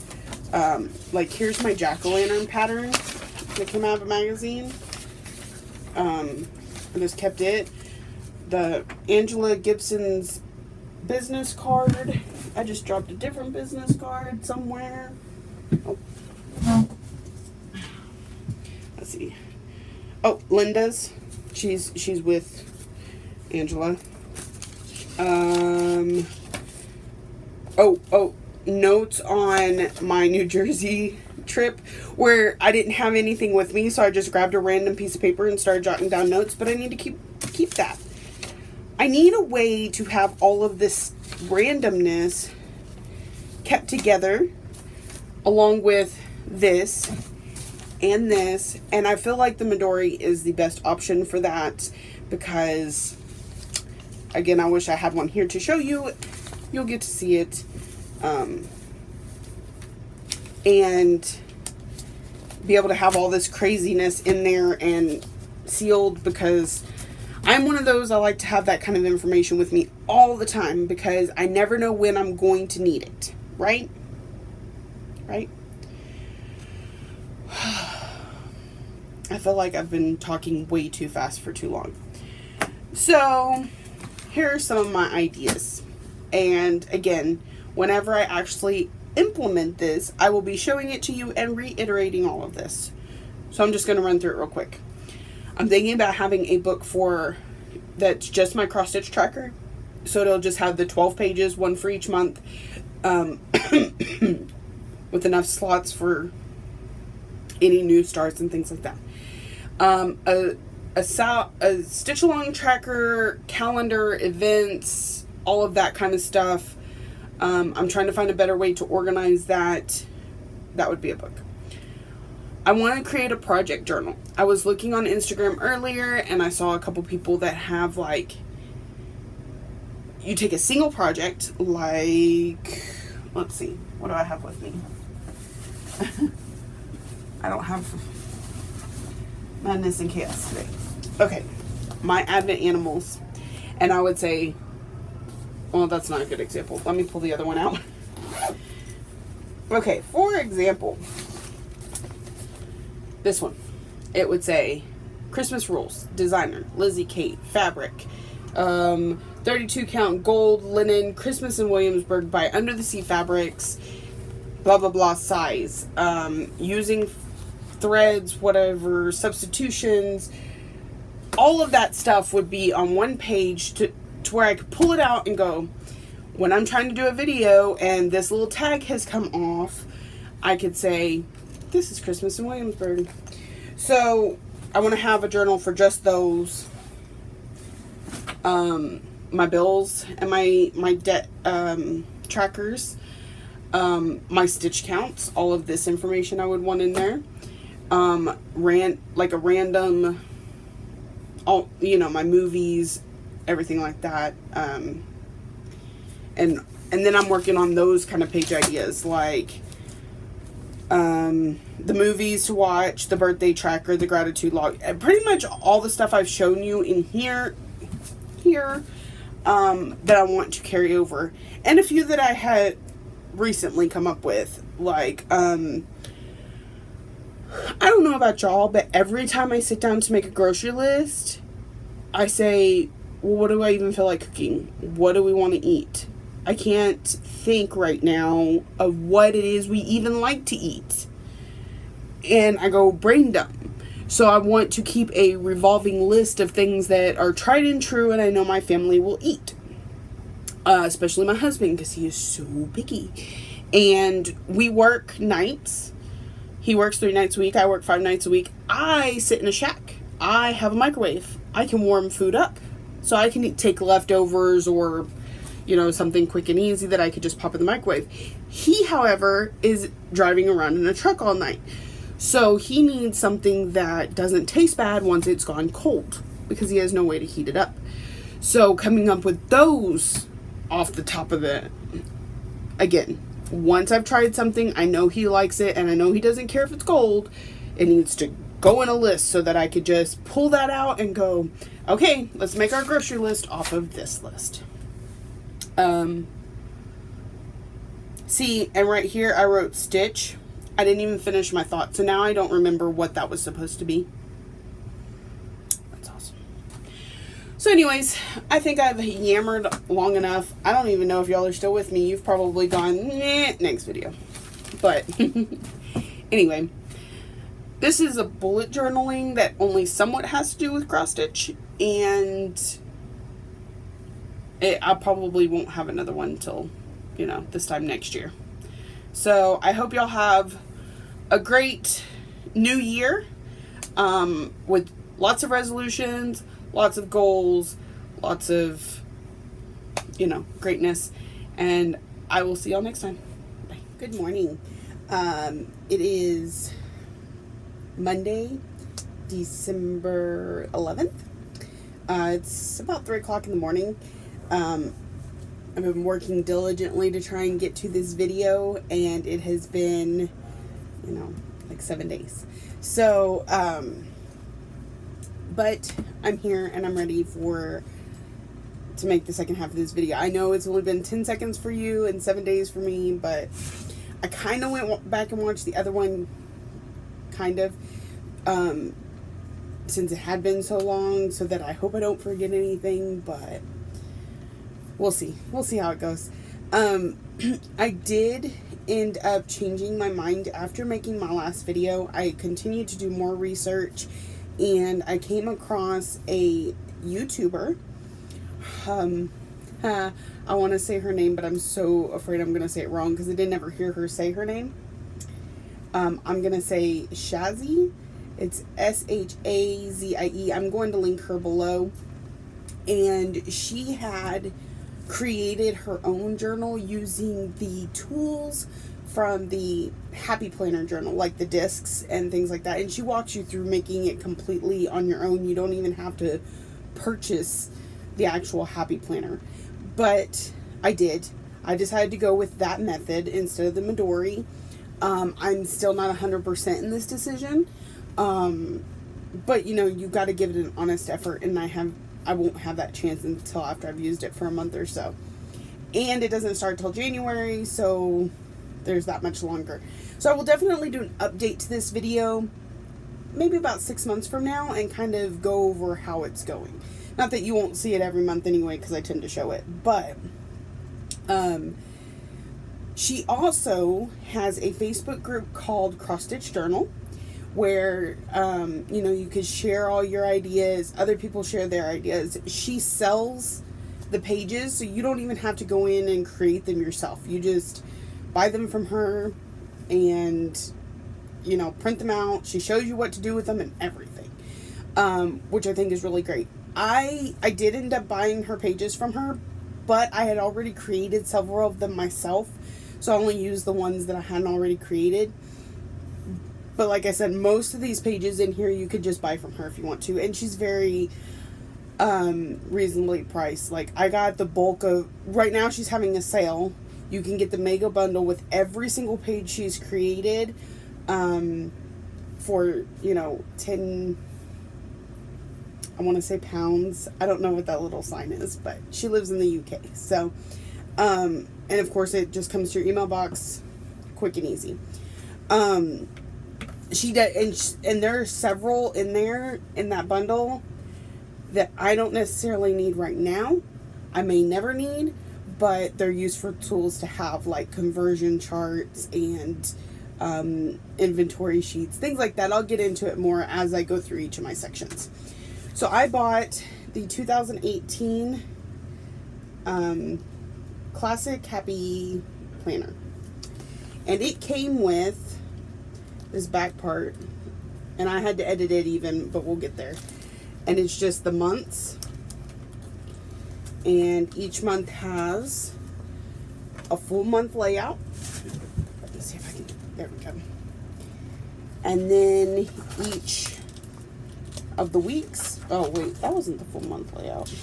Like, here's my jack-o'-lantern pattern that came out of a magazine. I just kept it. The Angela Gibson's business card I just dropped a different business card somewhere. Oh. Let's see. Oh, Linda's. She's with Angela. Notes on my New Jersey trip where I didn't have anything with me, so I just grabbed a random piece of paper and started jotting down notes, but I need to keep that. I need a way to have all of this randomness kept together along with this and this, and I feel like the Midori is the best option for that because, again, I wish I had one here to show you. You'll get to see it. And be able to have all this craziness in there and sealed, because I'm one of those, I like to have that kind of information with me all the time because I never know when I'm going to need it. Right? Right? I feel like I've been talking way too fast for too long. So, here are some of my ideas. And again, whenever I actually implement this, I will be showing it to you and reiterating all of this. So I'm just going to run through it real quick. I'm thinking about having a book that's just my cross stitch tracker. So it'll just have the 12 pages, one for each month, with enough slots for any new starts and things like that. A stitch along tracker, calendar, events, all of that kind of stuff. I'm trying to find a better way to organize that. That would be a book. I want to create a project journal. I was looking on Instagram earlier and I saw a couple people that have, like, you take a single project, like, let's see, what do I have with me? I don't have Madness and Chaos today. Okay, my Advent animals. And I would say, well, that's not a good example. Let me pull the other one out. Okay, for example, this one. It would say, Christmas rules, designer, Lizzie Kate, fabric, 32 count gold linen, Christmas in Williamsburg by Under the Sea Fabrics, blah, blah, blah, size, using threads, whatever, substitutions, all of that stuff would be on one page to where I could pull it out and go, when I'm trying to do a video and this little tag has come off, I could say, this is Christmas in Williamsburg. So I want to have a journal for just those, my bills and my debt trackers, my stitch counts, all of this information I would want in there. Like a random, all, my movies, everything like that. And then I'm working on those kind of page ideas, like the movies to watch, the birthday tracker, the gratitude log, pretty much all the stuff I've shown you in here that I want to carry over, and a few that I had recently come up with, like I don't know about y'all, but every time I sit down to make a grocery list, I say, well, what do I even feel like cooking? What do we want to eat? I can't think right now of what it is we even like to eat. And I go brain dumb. So I want to keep a revolving list of things that are tried and true and I know my family will eat. Especially my husband, because he is so picky. And we work nights. He works 3 nights a week. I work 5 nights a week. I sit in a shack. I have a microwave. I can warm food up. So I can take leftovers or, something quick and easy that I could just pop in the microwave. He, however, is driving around in a truck all night. So he needs something that doesn't taste bad once it's gone cold, because he has no way to heat it up. So coming up with those off the top of it, again, once I've tried something, I know he likes it, and I know he doesn't care if it's cold, it needs to go in a list so that I could just pull that out and go, okay, let's make our grocery list off of this list. See, and right here I wrote stitch. I didn't even finish my thought, so now I don't remember what that was supposed to be. That's awesome. So anyways, I think I've yammered long enough. I don't even know if y'all are still with me. You've probably gone, next video. But anyway, this is a bullet journaling that only somewhat has to do with cross stitch, and I probably won't have another one till, this time next year. So I hope y'all have a great new year, with lots of resolutions, lots of goals, lots of, greatness. And I will see y'all next time. Bye. Good morning. It is Monday, December 11th. It's about 3 o'clock in the morning. I've been working diligently to try and get to this video, and it has been, like 7 days. So, but I'm here and I'm ready to make the second half of this video. I know it's only been 10 seconds for you and 7 days for me, but I kind of went back and watched the other one, since it had been so long, so that I hope I don't forget anything, but we'll see. We'll see how it goes. I did end up changing my mind after making my last video. I continued to do more research, and I came across a YouTuber. I want to say her name, but I'm so afraid I'm going to say it wrong because I didn't ever hear her say her name. I'm going to say Shazzy. It's Shazie. I'm going to link her below. And she had created her own journal using the tools from the Happy Planner journal, like the discs and things like that. And she walks you through making it completely on your own. You don't even have to purchase the actual Happy Planner. But I did. I decided to go with that method instead of the Midori. I'm still not 100% in this decision. But you got to give it an honest effort, and I won't have that chance until after I've used it for a month or so. And it doesn't start till January, so there's that much longer. So I will definitely do an update to this video maybe about 6 months from now and kind of go over how it's going. Not that you won't see it every month anyway, because I tend to show it, but she also has a Facebook group called Cross Stitch Journal, where you could share all your ideas. Other people share their ideas. She sells the pages, so you don't even have to go in and create them yourself. You just buy them from her and print them out. She shows you what to do with them and everything, which I think is really great. I did end up buying her pages from her, but I had already created several of them myself, so I only used the ones that I hadn't already created. But like I said, most of these pages in here you could just buy from her if you want to. And she's very reasonably priced. Like, I got the bulk of... Right now she's having a sale. You can get the mega bundle with every single page she's created for, 10... I want to say pounds. I don't know what that little sign is, but she lives in the UK. So, and of course it just comes to your email box quick and easy. She does, and there are several in there in that bundle that I don't necessarily need right now. I may never need, but they're useful tools to have, like conversion charts and inventory sheets, things like that. I'll get into it more as I go through each of my sections. So I bought the 2018 Classic Happy Planner, and it came with this back part, and I had to edit it even, but we'll get there. And it's just the months, and each month has a full month layout. Let me see if I can, there we go. And then each of the weeks, oh wait, that wasn't the full month layout.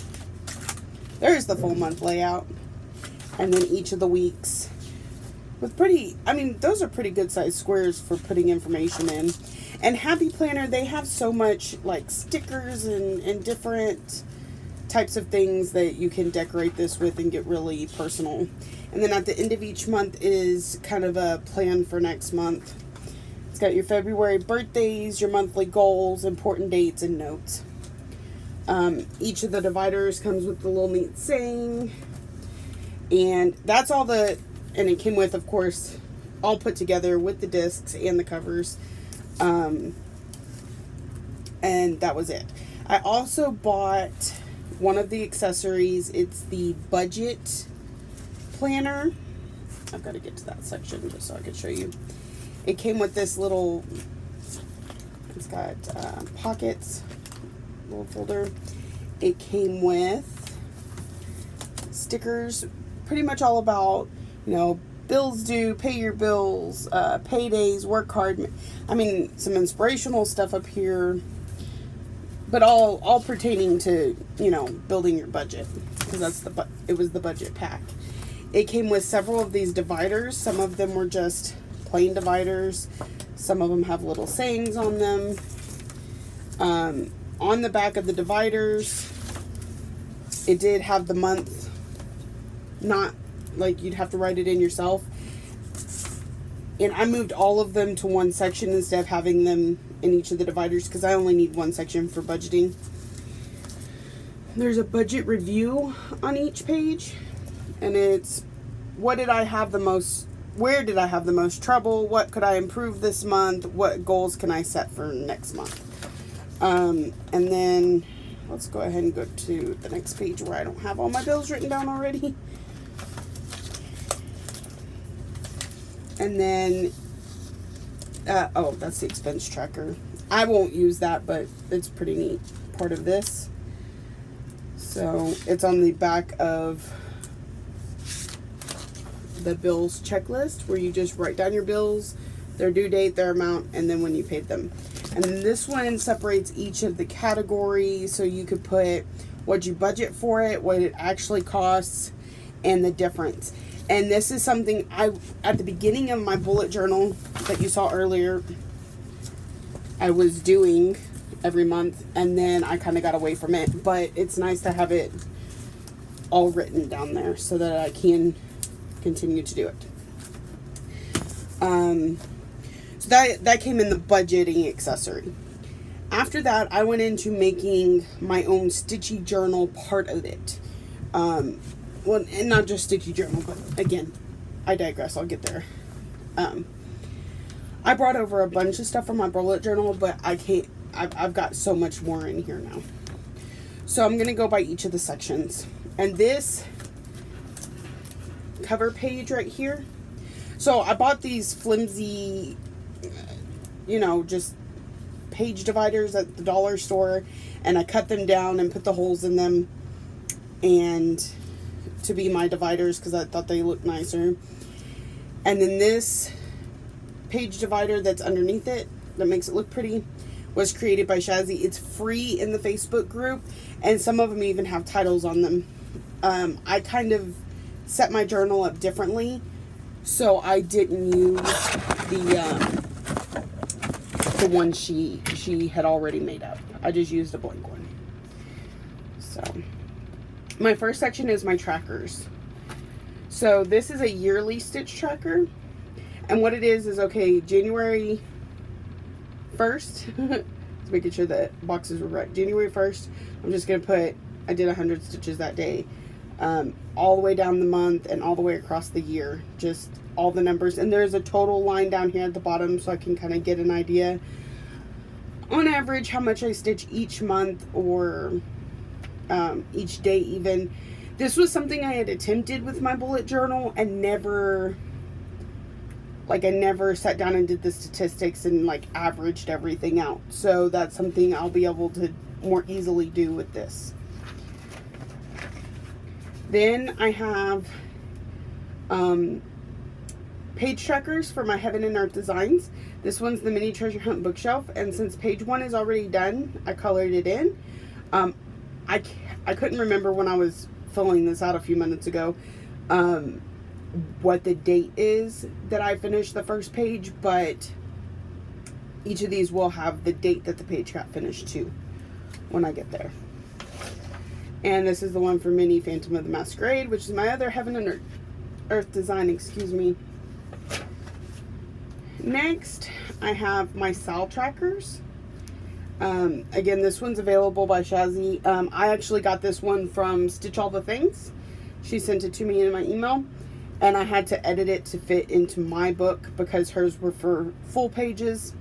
There's the full month layout. And then each of the weeks with those are pretty good sized squares for putting information in. And Happy Planner, they have so much like stickers and different types of things that you can decorate this with and get really personal. And then at the end of each month is kind of a plan for next month. It's got your February birthdays, your monthly goals, important dates, and notes. Each of the dividers comes with the little neat saying. And that's all and it came with, of course, all put together with the discs and the covers. And that was it. I also bought one of the accessories. It's the budget planner. I've got to get to that section just so I can show you. It came with this little, it's got pockets, little folder. It came with stickers, pretty much all about, you know, bills due, pay your bills, paydays, work hard. I mean, some inspirational stuff up here, but all pertaining to, you know, building your budget, because it was the budget pack. It came with several of these dividers. Some of them were just plain dividers. Some of them have little sayings on them. On the back of the dividers, it did have the month, not like you'd have to write it in yourself. And I moved all of them to one section instead of having them in each of the dividers, because I only need one section for budgeting. There's a budget review on each page, and it's where did I have the most trouble, what could I improve this month, what goals can I set for next month. And then let's go ahead and go to the next page where I don't have all my bills written down already. And then oh, that's the expense tracker. I won't use that, but it's a pretty neat part of this. So it's on the back of the bills checklist, where you just write down your bills, their due date, their amount, and then when you paid them. And then this one separates each of the categories, so you could put what you budget for it, what it actually costs, and the difference. And this is something at the beginning of my bullet journal that you saw earlier, I was doing every month, and then I kind of got away from it. But it's nice to have it all written down there so that I can continue to do it. So that came in the budgeting accessory. After that, I went into making my own stitchy journal part of it. Well, and not just stitchy journal, but again, I digress. I'll get there. I brought over a bunch of stuff from my bullet journal, but I've got so much more in here now. So I'm going to go by each of the sections. And this cover page right here. So I bought these flimsy, you know, just page dividers at the dollar store, and I cut them down and put the holes in them and to be my dividers because I thought they looked nicer. And then this page divider that's underneath it that makes it look pretty was created by Shazzy. It's free in the Facebook group, and some of them even have titles on them. I kind of set my journal up differently, so I didn't use the one she had already made up. I just used a blank one. So my first section is my trackers. So this is a yearly stitch tracker, and what it is okay, January 1st, making sure that boxes were right. January 1st, I'm just going to put, I did 100 stitches that day, all the way down the month and all the way across the year, just all the numbers. And there's a total line down here at the bottom, so I can kind of get an idea on average how much I stitch each month, or each day even. This was something I had attempted with my bullet journal and never, I never sat down and did the statistics and averaged everything out. So that's something I'll be able to more easily do with this. Then I have page trackers for my Heaven and Earth designs. This one's the Mini Treasure Hunt bookshelf, and since page 1 is already done, I colored it in. I couldn't remember when I was filling this out a few minutes ago what the date is that I finished the first page, but each of these will have the date that the page got finished too when I get there. And this is the one for Mini Phantom of the Masquerade, which is my other Heaven and Earth design, excuse me. Next, I have my SAL trackers. Again, this one's available by Shazzy. I actually got this one from Stitch All the Things. She sent it to me in my email, and I had to edit it to fit into my book because hers were for full pages,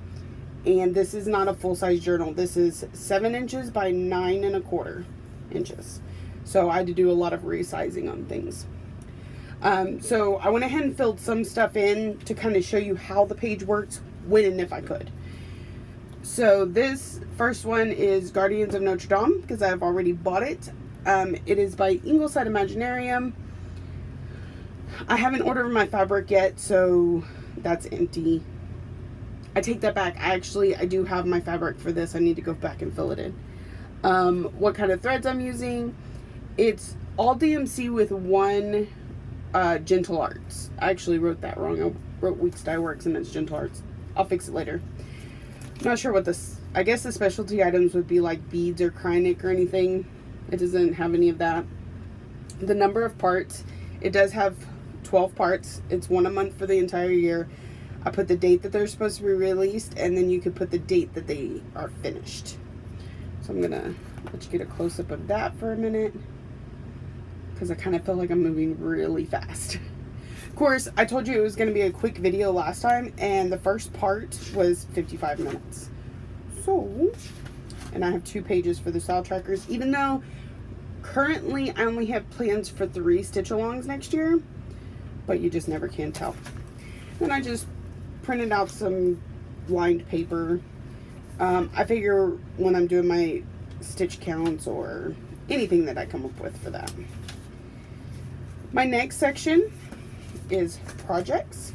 and this is not a full-size journal. This is 7 inches by 9 1/4 inches. So I had to do a lot of resizing on things. So I went ahead and filled some stuff in to kind of show you how the page works when and if I could. So this first one is Guardians of Notre Dame because I've already bought it. It is by Ingleside Imaginarium. I haven't ordered my fabric yet, so that's empty. I take that back. I do have my fabric for this. I need to go back and fill it in. What kind of threads I'm using? It's all DMC with one Gentle Arts. I actually wrote that wrong. I wrote Weeks Dye Works and it's Gentle Arts. I'll fix it later. Not sure what this, I guess the specialty items would be like beads or Krynic or anything. It doesn't have any of that. The number of parts, it does have 12 parts. It's one a month for the entire year. I put the date that they're supposed to be released, and then you could put the date that they are finished. So I'm gonna let you get a close-up of that for a minute because I kind of feel like I'm moving really fast. Of course, I told you it was going to be a quick video last time, and the first part was 55 minutes. So, and I have 2 pages for the style trackers, even though currently I only have plans for 3 stitch-alongs next year, but you just never can tell. Then I just printed out some lined paper. I figure when I'm doing my stitch counts or anything that I come up with for that. My next section is projects.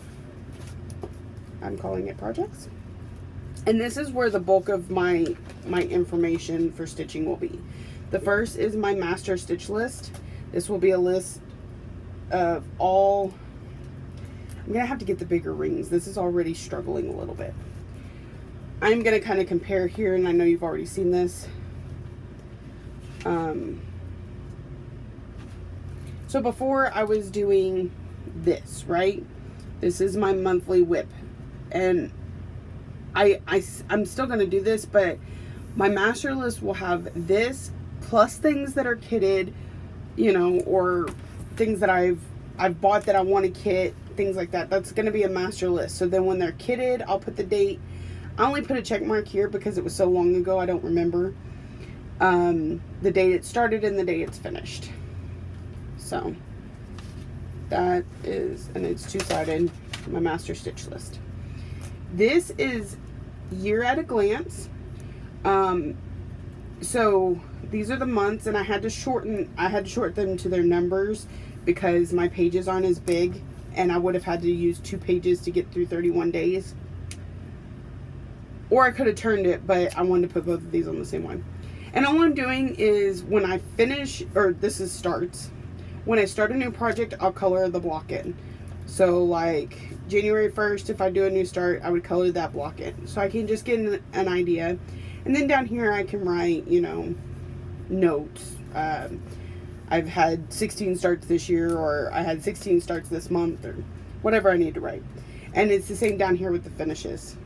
I'm calling it projects. And this is where the bulk of my information for stitching will be. The first is my master stitch list. This will be a list of all, I'm gonna have to get the bigger rings. This is already struggling a little bit. I'm gonna kind of compare here, and I know you've already seen this. So before I was doing this, right? This is my monthly WIP, and I'm still gonna do this, but my master list will have this plus things that are kitted, you know, or things that I've bought that I want to kit, things like that. That's gonna be a master list. So then when they're kitted, I'll put the date. I only put a check mark here because it was so long ago I don't remember the date it started and the day it's finished. So that is, and it's 2-sided, my master stitch list. This is year at a glance. So these are the months, and I had to shorten them to their numbers because my pages aren't as big, and I would have had to use 2 pages to get through 31 days. Or I could have turned it, but I wanted to put both of these on the same one. And all I'm doing is when I finish, or this is starts, when I start a new project, I'll color the block in. So like January 1st, if I do a new start, I would color that block in. So I can just get an idea. And then down here I can write, you know, notes. I've had 16 starts this year, or I had 16 starts this month, or whatever I need to write. And it's the same down here with the finishes.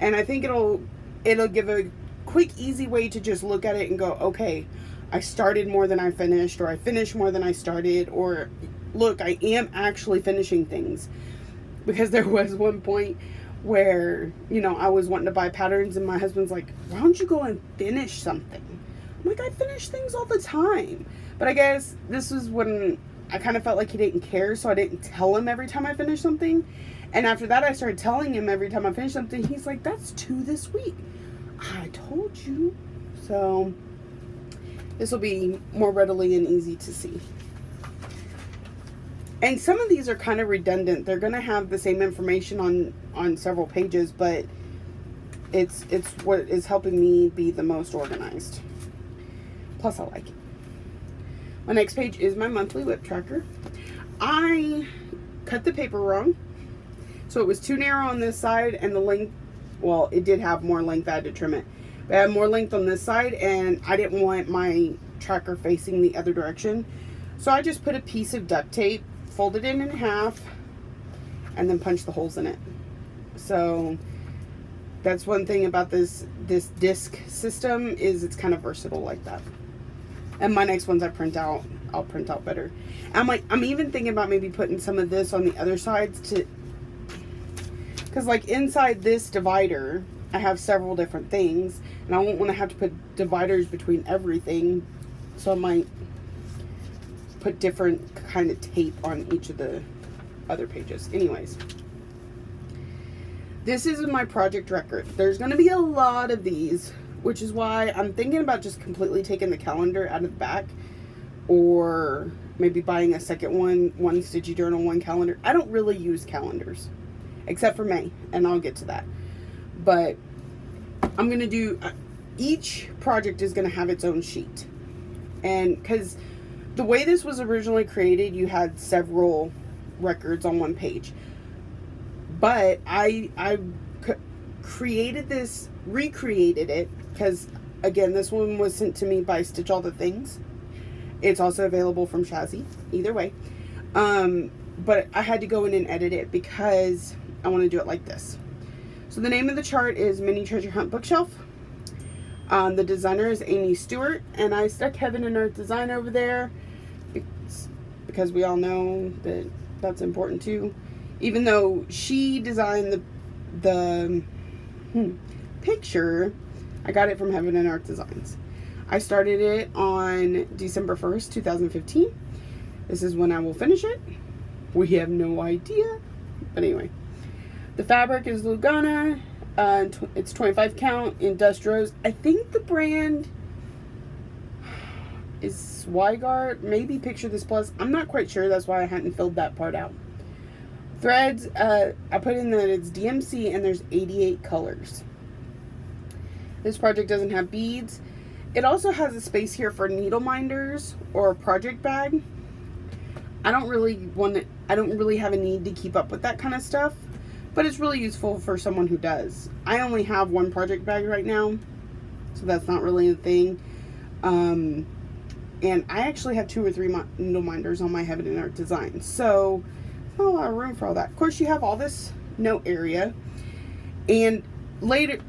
And I think it'll give a quick, easy way to just look at it and go, okay, I started more than I finished, or I finished more than I started, or look, I am actually finishing things. Because there was one point where, you know, I was wanting to buy patterns, and my husband's like, why don't you go and finish something? I'm like, I finish things all the time. But I guess this was when I kind of felt like he didn't care, so I didn't tell him every time I finished something. And after that, I started telling him every time I finished something. He's like, that's 2 this week. I told you. So this will be more readily and easy to see. And some of these are kind of redundant. They're going to have the same information on several pages, but it's what is helping me be the most organized. Plus, I like it. My next page is my monthly WIP tracker. I cut the paper wrong. So it was too narrow on this side, and the length, well, it did have more length. I had to trim it. But I had more length on this side, and I didn't want my tracker facing the other direction. So I just put a piece of duct tape, folded it in half, and then punched the holes in it. So That's one thing about this disc system, is it's kind of versatile like that. And my next ones I'll print out better. I'm even thinking about maybe putting some of this on the other sides to, because like inside this divider I have several different things, and I won't want to have to put dividers between everything, so I might put different kind of tape on each of the other pages. Anyways, this is my project record. There's going to be a lot of these, which is why I'm thinking about just completely taking the calendar out of the back, or maybe buying a second one Stitchy journal, one calendar. I don't really use calendars except for May, and I'll get to that. But I'm going to do, each project is going to have its own sheet. And because the way this was originally created, you had several records on one page. But I created this, recreated it, because again, this one was sent to me by Stitch All the Things. It's also available from Shazzy, either way. But I had to go in and edit it because I want to do it like this. So the name of the chart is Mini Treasure Hunt Bookshelf. The designer is Amy Stewart, and I stuck Heaven and Earth Design over there because we all know that that's important too. Even though she designed the picture, I got it from Heaven and Earth Designs. I started it on December 1st, 2015. This is when I will finish it. We have no idea. But anyway. The fabric is Lugana. It's 25 count in Dust Rose. I think the brand is Swigart. Maybe Picture This Plus. I'm not quite sure. That's why I hadn't filled that part out. Threads, I put in that it's DMC and there's 88 colors. This project doesn't have beads. It also has a space here for needle minders or a project bag. I don't really have a need to keep up with that kind of stuff, but it's really useful for someone who does. I only have one project bag right now, so that's not really a thing. And I actually have 2 or 3 needle minders on my Heaven and Earth Design, so not a lot of room for all that. Of course, you have all this note area, and later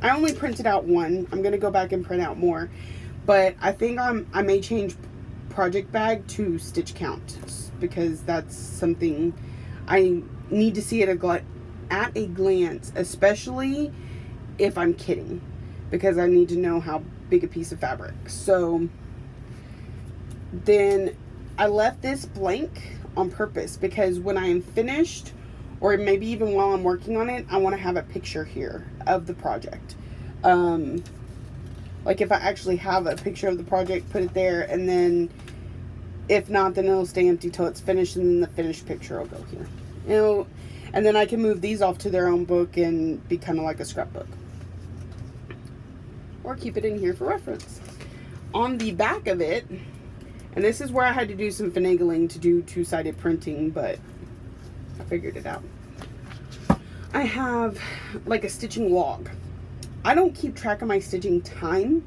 I only printed out one. I'm gonna go back and print out more, but I think I may change project bag to stitch count, because that's something I need to see at a glance, especially if I'm kidding, because I need to know how big a piece of fabric. So then I left this blank on purpose, because when I am finished, or maybe even while I'm working on it, I want to have a picture here of the project. Like if I actually have a picture of the project, put it there, and then if not, then it'll stay empty till it's finished, and then the finished picture will go here. You know, and then I can move these off to their own book and be kind of like a scrapbook, or keep it in here for reference. On the back of it, and this is where I had to do some finagling to do 2-sided printing, but I figured it out. I have like a stitching log. I don't keep track of my stitching time,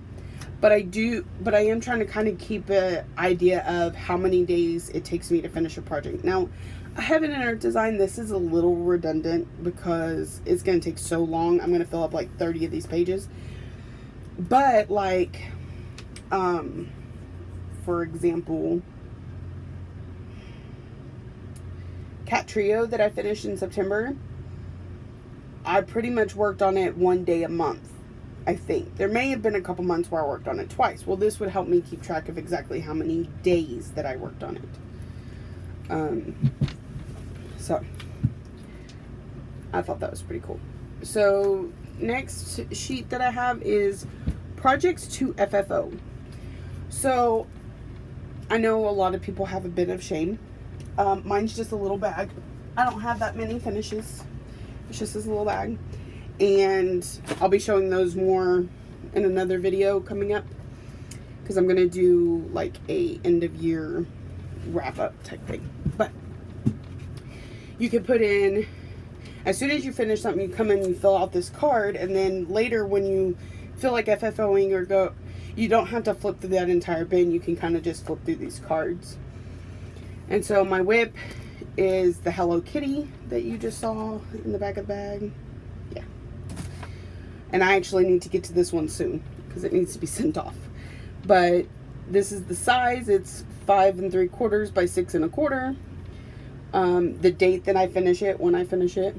but I am trying to kind of keep an idea of how many days it takes me to finish a project. Now, Heaven and Earth Design, this is a little redundant because it's going to take so long. I'm going to fill up like 30 of these pages. But like, for example, Cat Trio that I finished in September, I pretty much worked on it 1 day a month, I think. There may have been a couple months where I worked on it twice. Well, this would help me keep track of exactly how many days that I worked on it. So, I thought that was pretty cool. So, next sheet that I have is Projects to FFO. So, I know a lot of people have a bit of shame. Mine's just a little bag. I don't have that many finishes. It's just this little bag. And I'll be showing those more in another video coming up, because I'm going to do like a end of year wrap up type thing. But you can put in, as soon as you finish something, you come in and you fill out this card, and then later when you feel like FFOing or go, you don't have to flip through that entire bin. You can kind of just flip through these cards. And so my WIP is the Hello Kitty that you just saw in the back of the bag. Yeah. And I actually need to get to this one soon because it needs to be sent off. But this is the size. It's 5 3/4 by 6 1/4. The date that I finish it, when I finish it.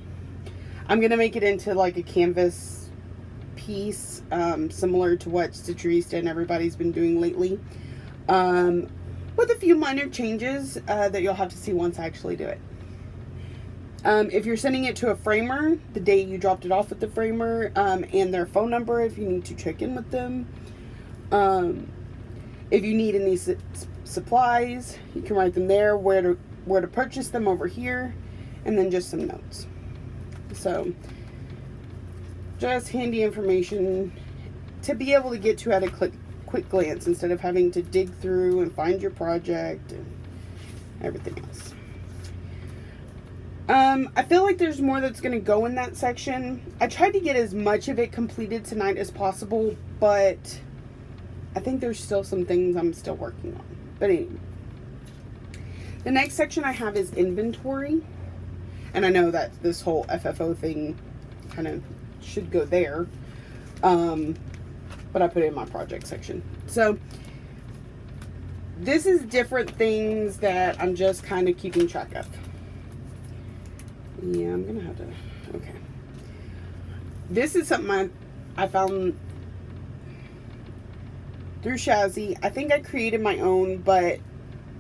I'm going to make it into like a canvas piece, similar to what Stitcherista and everybody's been doing lately. With a few minor changes that you'll have to see once I actually do it. If you're sending it to a framer, the date you dropped it off with the framer, and their phone number if you need to check in with them. If you need any supplies, you can write them there, where to purchase them over here, and then just some notes. So, just handy information to be able to get to at a quick glance instead of having to dig through and find your project and everything else. I feel like there's more that's going to go in that section. I tried to get as much of it completed tonight as possible, but I think there's still some things I'm still working on. But anyway, the next section I have is inventory. And I know that this whole FFO thing kind of should go there. But I put it in my project section. So this is different things that I'm just kind of keeping track of. Yeah, I'm going to have to, okay. This is something I found through Shazzy. I think I created my own, but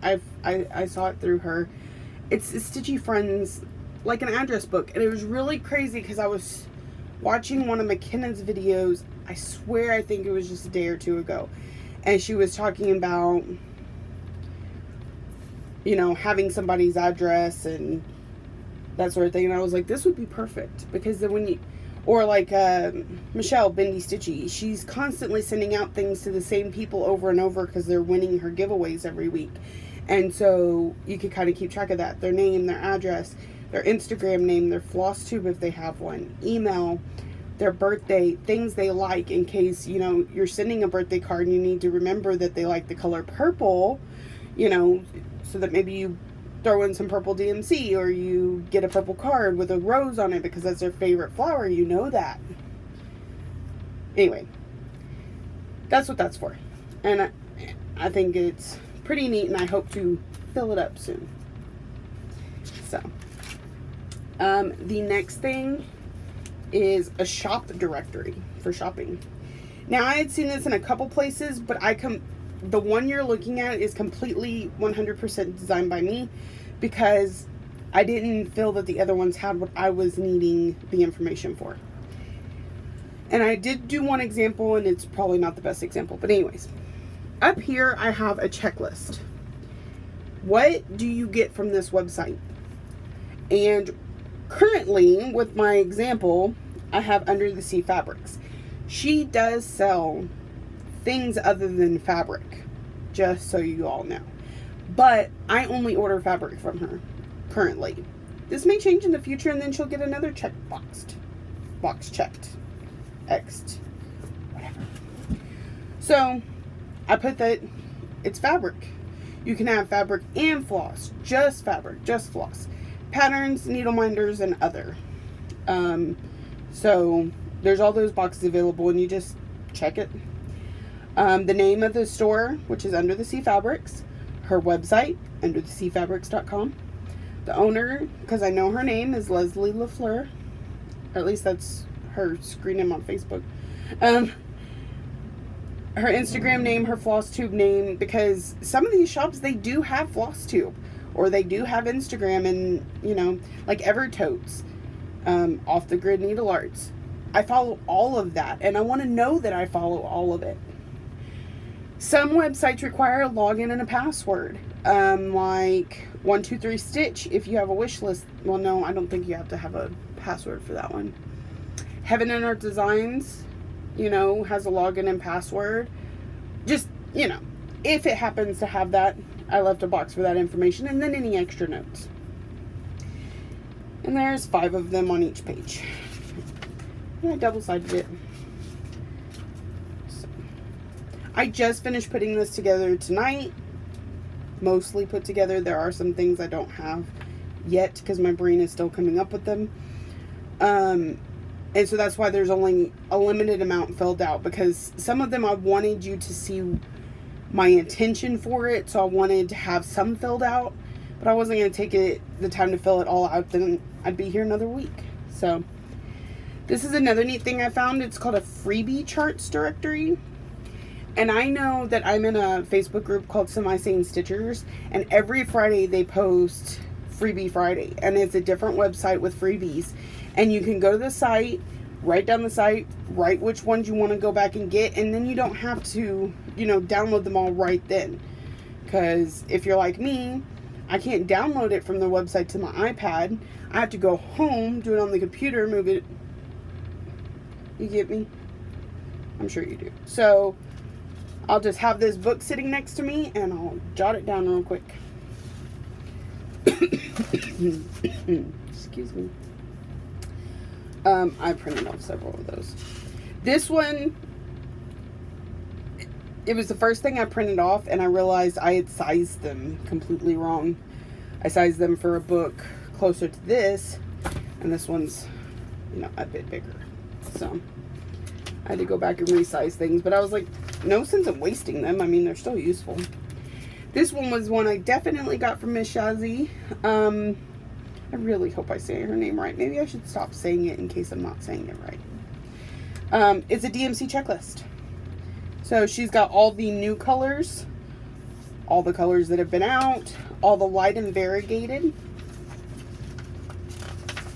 I saw it through her. It's Stitchy Friends, like an address book. And it was really crazy because I was watching one of McKenna's videos. I swear I think it was just a day or two ago. And she was talking about, you know, having somebody's address and that sort of thing. And I was like, this would be perfect. Because then when you, or like Michelle, Bendy Stitchy, she's constantly sending out things to the same people over and over because they're winning her giveaways every week. And so you can kind of keep track of that. Their name, their address, their Instagram name, their Flosstube if they have one, email, their birthday, things they like in case, you know, you're sending a birthday card and you need to remember that they like the color purple, you know, so that maybe you throw in some purple DMC or you get a purple card with a rose on it because that's their favorite flower. You know that. Anyway, that's what that's for. And I think it's pretty neat and I hope to fill it up soon. So, the next thing is a shop directory for shopping. Now, I had seen this in a couple places, but the one you're looking at is completely 100% designed by me because I didn't feel that the other ones had what I was needing the information for. And I did do one example, and it's probably not the best example, but anyways. Up here, I have a checklist. What do you get from this website? And currently, with my example, I have Under the Sea Fabrics. She does sell things other than fabric, just so you all know. But I only order fabric from her currently. This may change in the future, and then she'll get another box checked, X'd, whatever. So I put that it's fabric. You can have fabric and floss, just fabric, just floss, patterns, needle minders, and other. So there's all those boxes available, and you just check it. The name of the store, which is Under the Sea Fabrics. Her website, undertheseafabrics.com. The owner, because I know her name, is Leslie LaFleur. Or at least that's her screen name on Facebook. Her Instagram name, her Flosstube name, because some of these shops, they do have Flosstube. Or they do have Instagram and, you know, like Evertotes, Off the Grid Needle Arts. I follow all of that, and I want to know that I follow all of it. Some websites require a login and a password, like 123 Stitch. If you have a wish list, well, no, I don't think you have to have a password for that one. Heaven and Earth Designs, you know, has a login and password. Just, you know, if it happens to have that, I left a box for that information, and then any extra notes. And there's 5 of them on each page. Yeah, I double-sided it. So, I just finished putting this together tonight. Mostly put together. There are some things I don't have yet because my brain is still coming up with them. And so that's why there's only a limited amount filled out, because some of them I wanted you to see my intention for it. So I wanted to have some filled out, but I wasn't going to take the time to fill it all out. Then I'd be here another week. So this is another neat thing I found. It's called a freebie charts directory. And I know that I'm in a Facebook group called Semi-Sane Stitchers, and every Friday they post Freebie Friday, and it's a different website with freebies. And you can go to the site, write down the site, write which ones you want to go back and get, and then you don't have to, download them all right then. Because if you're like me, I can't download it from the website to my iPad. I have to go home, do it on the computer, move it. You get me? I'm sure you do. So I'll just have this book sitting next to me, and I'll jot it down real quick. Excuse me. I printed off several of those. This one, it was the first thing I printed off, and I realized I had sized them completely wrong. I sized them for a book closer to this, and this one's, a bit bigger. So I had to go back and resize things, but I was like, no sense in wasting them. I mean, they're still useful. This one was one I definitely got from Miss Shazzy. I really hope I say her name right. Maybe I should stop saying it in case I'm not saying it right. It's a DMC checklist. So she's got all the new colors, all the colors that have been out, all the light and variegated.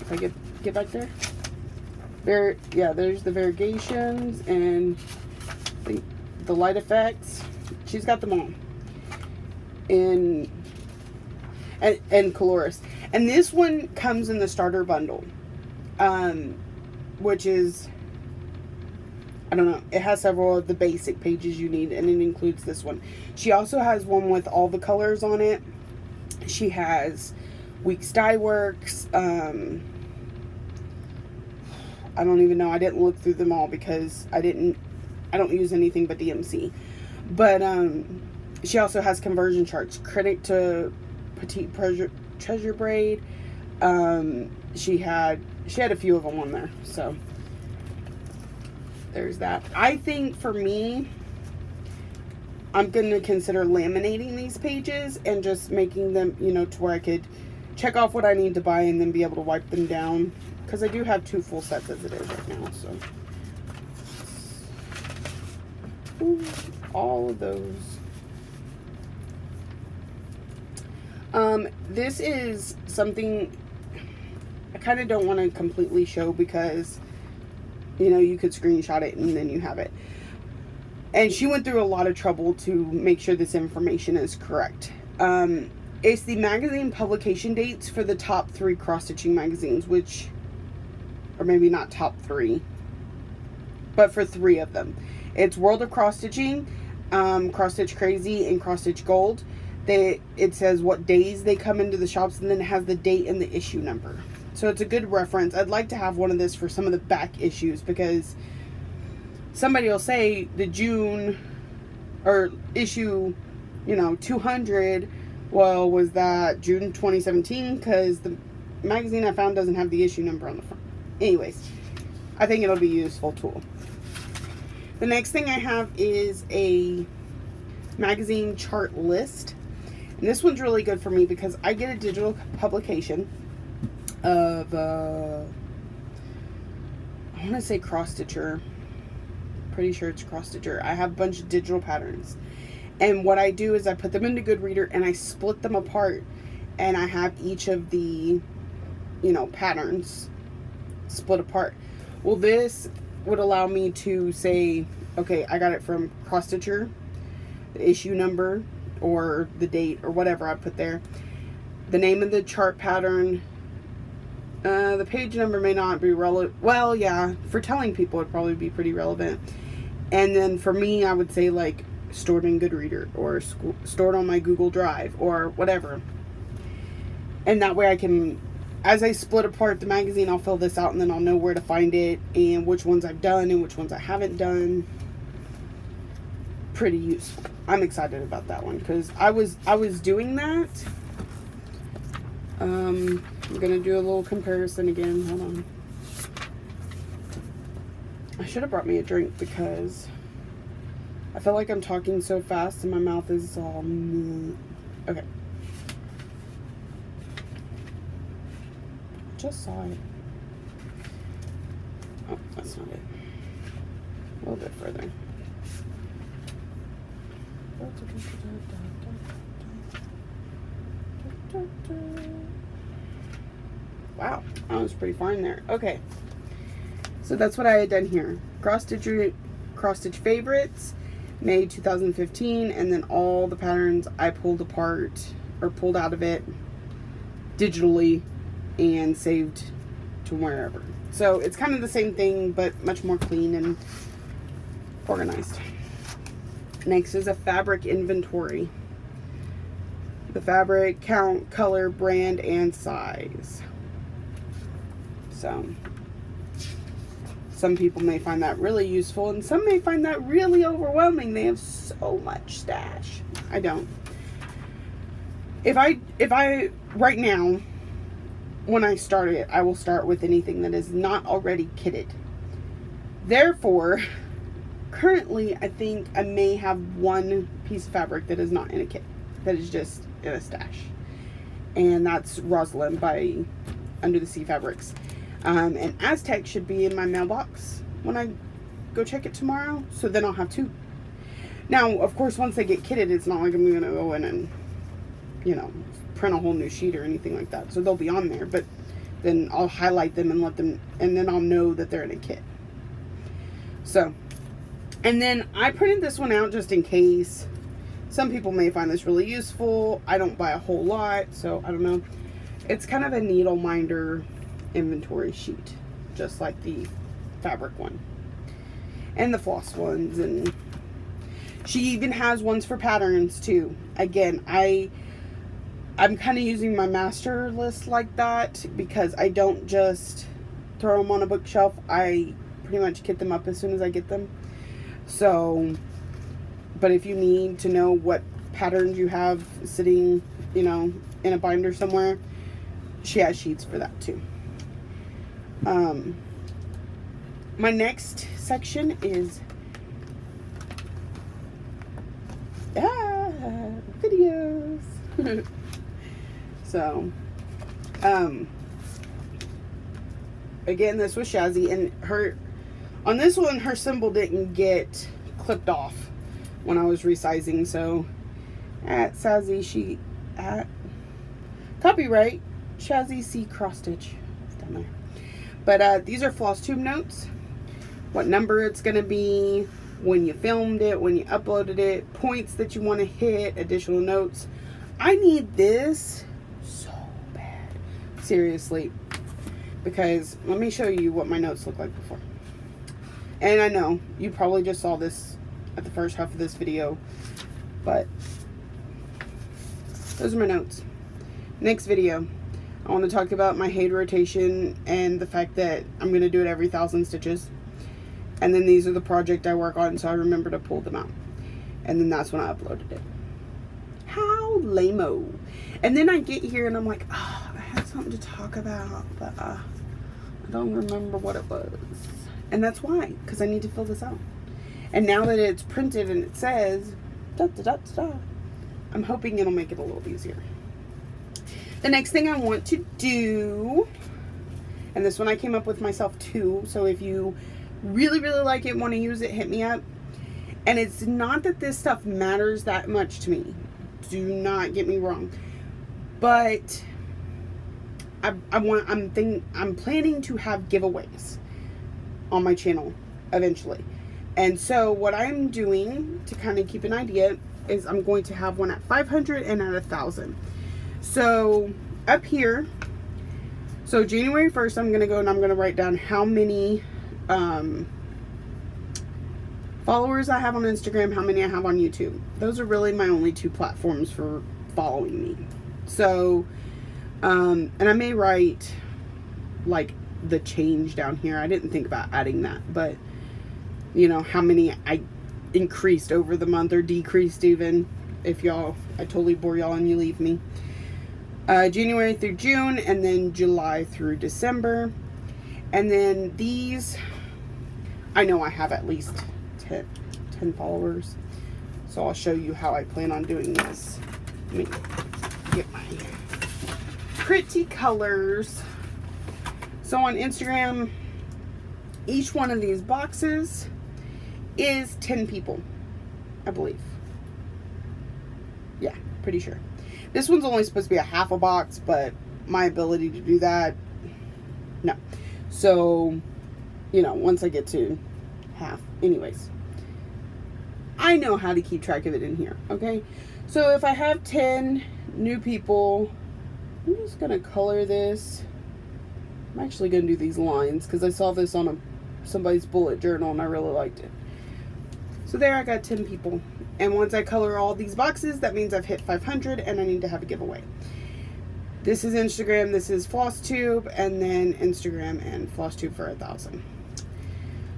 If I get back there. There's the variegations and the light effects. She's got them all. And colorist. And this one comes in the starter bundle, which is, I don't know, it has several of the basic pages you need, and it includes this one. She also has one with all the colors on it. She has Weeks Dye Works. I don't even know. I didn't look through them all because I don't use anything but DMC. But she also has conversion charts, credit to Petite Treasure Braid. She had a few of them on there, so there's that. I think for me, I'm going to consider laminating these pages and just making them, to where I could check off what I need to buy and then be able to wipe them down, because I do have 2 full sets as it is right now. So ooh, all of those. This is something I kind of don't want to completely show because, you could screenshot it and then you have it. And she went through a lot of trouble to make sure this information is correct. It's the magazine publication dates for the top 3 cross-stitching magazines, or maybe not top 3, but for 3 of them. It's World of Cross Stitching, Cross Stitch Crazy, and Cross Stitch Gold. It says what days they come into the shops, and then it has the date and the issue number. So it's a good reference. I'd like to have one of this for some of the back issues, because somebody will say the June or issue, 200. Well, was that June 2017? Because the magazine I found doesn't have the issue number on the front. Anyways, I think it'll be a useful tool. The next thing I have is a magazine chart list. And this one's really good for me because I get a digital publication of, I want to say Cross Stitcher. Pretty sure it's Cross Stitcher. I have a bunch of digital patterns. And what I do is I put them into Goodreader and I split them apart. And I have each of the, patterns split apart. Well, this would allow me to say, okay, I got it from Cross Stitcher, the issue number, or the date, or whatever I put there, the name of the chart pattern, the page number may not be relevant. Well, yeah, for telling people it'd probably be pretty relevant. And then for me, I would say like stored in Goodreader or stored on my Google Drive or whatever. And that way I can, as I split apart the magazine, I'll fill this out and then I'll know where to find it and which ones I've done and which ones I haven't done. Pretty useful. I'm excited about that one because I was doing that. I'm gonna do a little comparison again. Hold on. should have brought me a drink because I feel like I'm talking so fast and my mouth is all... Okay. Just saw it. Oh, that's not it. A little bit further. Wow, that was pretty far in there. Okay, so that's what I had done here. Cross stitch favorites, May 2015, and then all the patterns I pulled apart or pulled out of it digitally and saved to wherever. So it's kind of the same thing, but much more clean and organized. Next is a fabric inventory. The fabric, count, color, brand, and size. So some people may find that really useful, and some may find that really overwhelming. They have so much stash. I don't. If I right now, when I start it, I will start with anything that is not already kitted. Therefore, currently, I think I may have one piece of fabric that is not in a kit, that is just in a stash. And that's Rosalind by Under the Sea Fabrics. And Aztec should be in my mailbox when I go check it tomorrow. So then I'll have two. Now, of course, once they get kitted, it's not like I'm going to go in and, you know, print a whole new sheet or anything like that. So they'll be on there, but then I'll highlight them and let them, and then I'll know that they're in a kit. So, and then I printed this one out just in case. Some people may find this really useful. I don't buy a whole lot, so I don't know. It's kind of a needle minder inventory sheet, just like the fabric one and the floss ones, and she even has ones for patterns too. Again, I'm kind of using my master list like that because I don't just throw them on a bookshelf. I pretty much kit them up as soon as I get them. So, but if you need to know what patterns you have sitting, you know, in a binder somewhere, she has sheets for that too. My next section is videos. So, again, this was Shazzy, and on this one, her symbol didn't get clipped off when I was resizing. So, at Shazzy, she at copyright Shazzy C cross stitch. It's down there. But these are Flosstube notes. What number it's gonna be, when you filmed it, when you uploaded it, points that you want to hit, additional notes. I need this so bad, seriously, because let me show you what my notes look like before. And I know you probably just saw this at the first half of this video, but those are my notes. Next video, I want to talk about my Haid rotation and the fact that I'm going to do it every 1,000 stitches. And then these are the project I work on, so I remember to pull them out. And then that's when I uploaded it. How lame-o. And then I get here and I'm like, oh, I had something to talk about, but I don't remember what it was. And that's why, because I need to fill this out. And now that it's printed and it says, da, da, da, da, da, I'm hoping it'll make it a little easier. The next thing I want to do, and this one I came up with myself too, so if you really, really like it, want to use it, hit me up. And it's not that this stuff matters that much to me. Do not get me wrong. But I'm planning to have giveaways on my channel eventually. And so what I'm doing to kind of keep an idea is I'm going to have one at 500 and at 1,000. So up here, so January 1st, I'm going to go and I'm going to write down how many followers I have on Instagram, how many I have on YouTube. Those are really my only two platforms for following me. So, and I may write like the change down here. I didn't think about adding that, but you know, how many I increased over the month or decreased even. If y'all, I totally bore y'all and you leave me. January through June, and then July through December. And then these, I know I have at least 10 followers. So I'll show you how I plan on doing this. Let me get my pretty colors. So on Instagram, each one of these boxes is 10 people, I believe. Yeah, pretty sure. This one's only supposed to be a half a box, but my ability to do that, no. So, you know, once I get to half, anyways, I know how to keep track of it in here, okay? So if I have 10 new people, I'm just gonna color this. I'm actually gonna do these lines because I saw this on somebody's bullet journal and I really liked it. So there, I got 10 people. And once I color all these boxes, that means I've hit 500 and I need to have a giveaway. This is Instagram, this is Flosstube, and then Instagram and Flosstube for 1,000.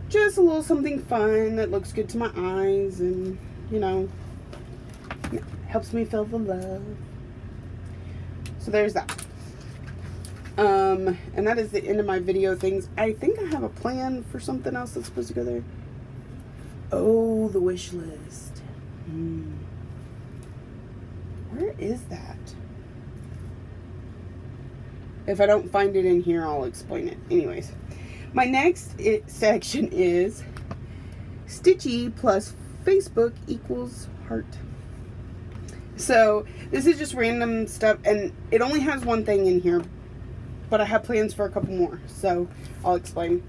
Just a little something fun that looks good to my eyes and, you know, helps me feel the love. So there's that. And that is the end of my video things. I think I have a plan for something else that's supposed to go there. Oh, the wish list. Where is that? If I don't find it in here, I'll explain it. Anyways, my next section is Stitchy plus Facebook equals heart. So this is just random stuff, and it only has one thing in here, but I have plans for a couple more, so I'll explain.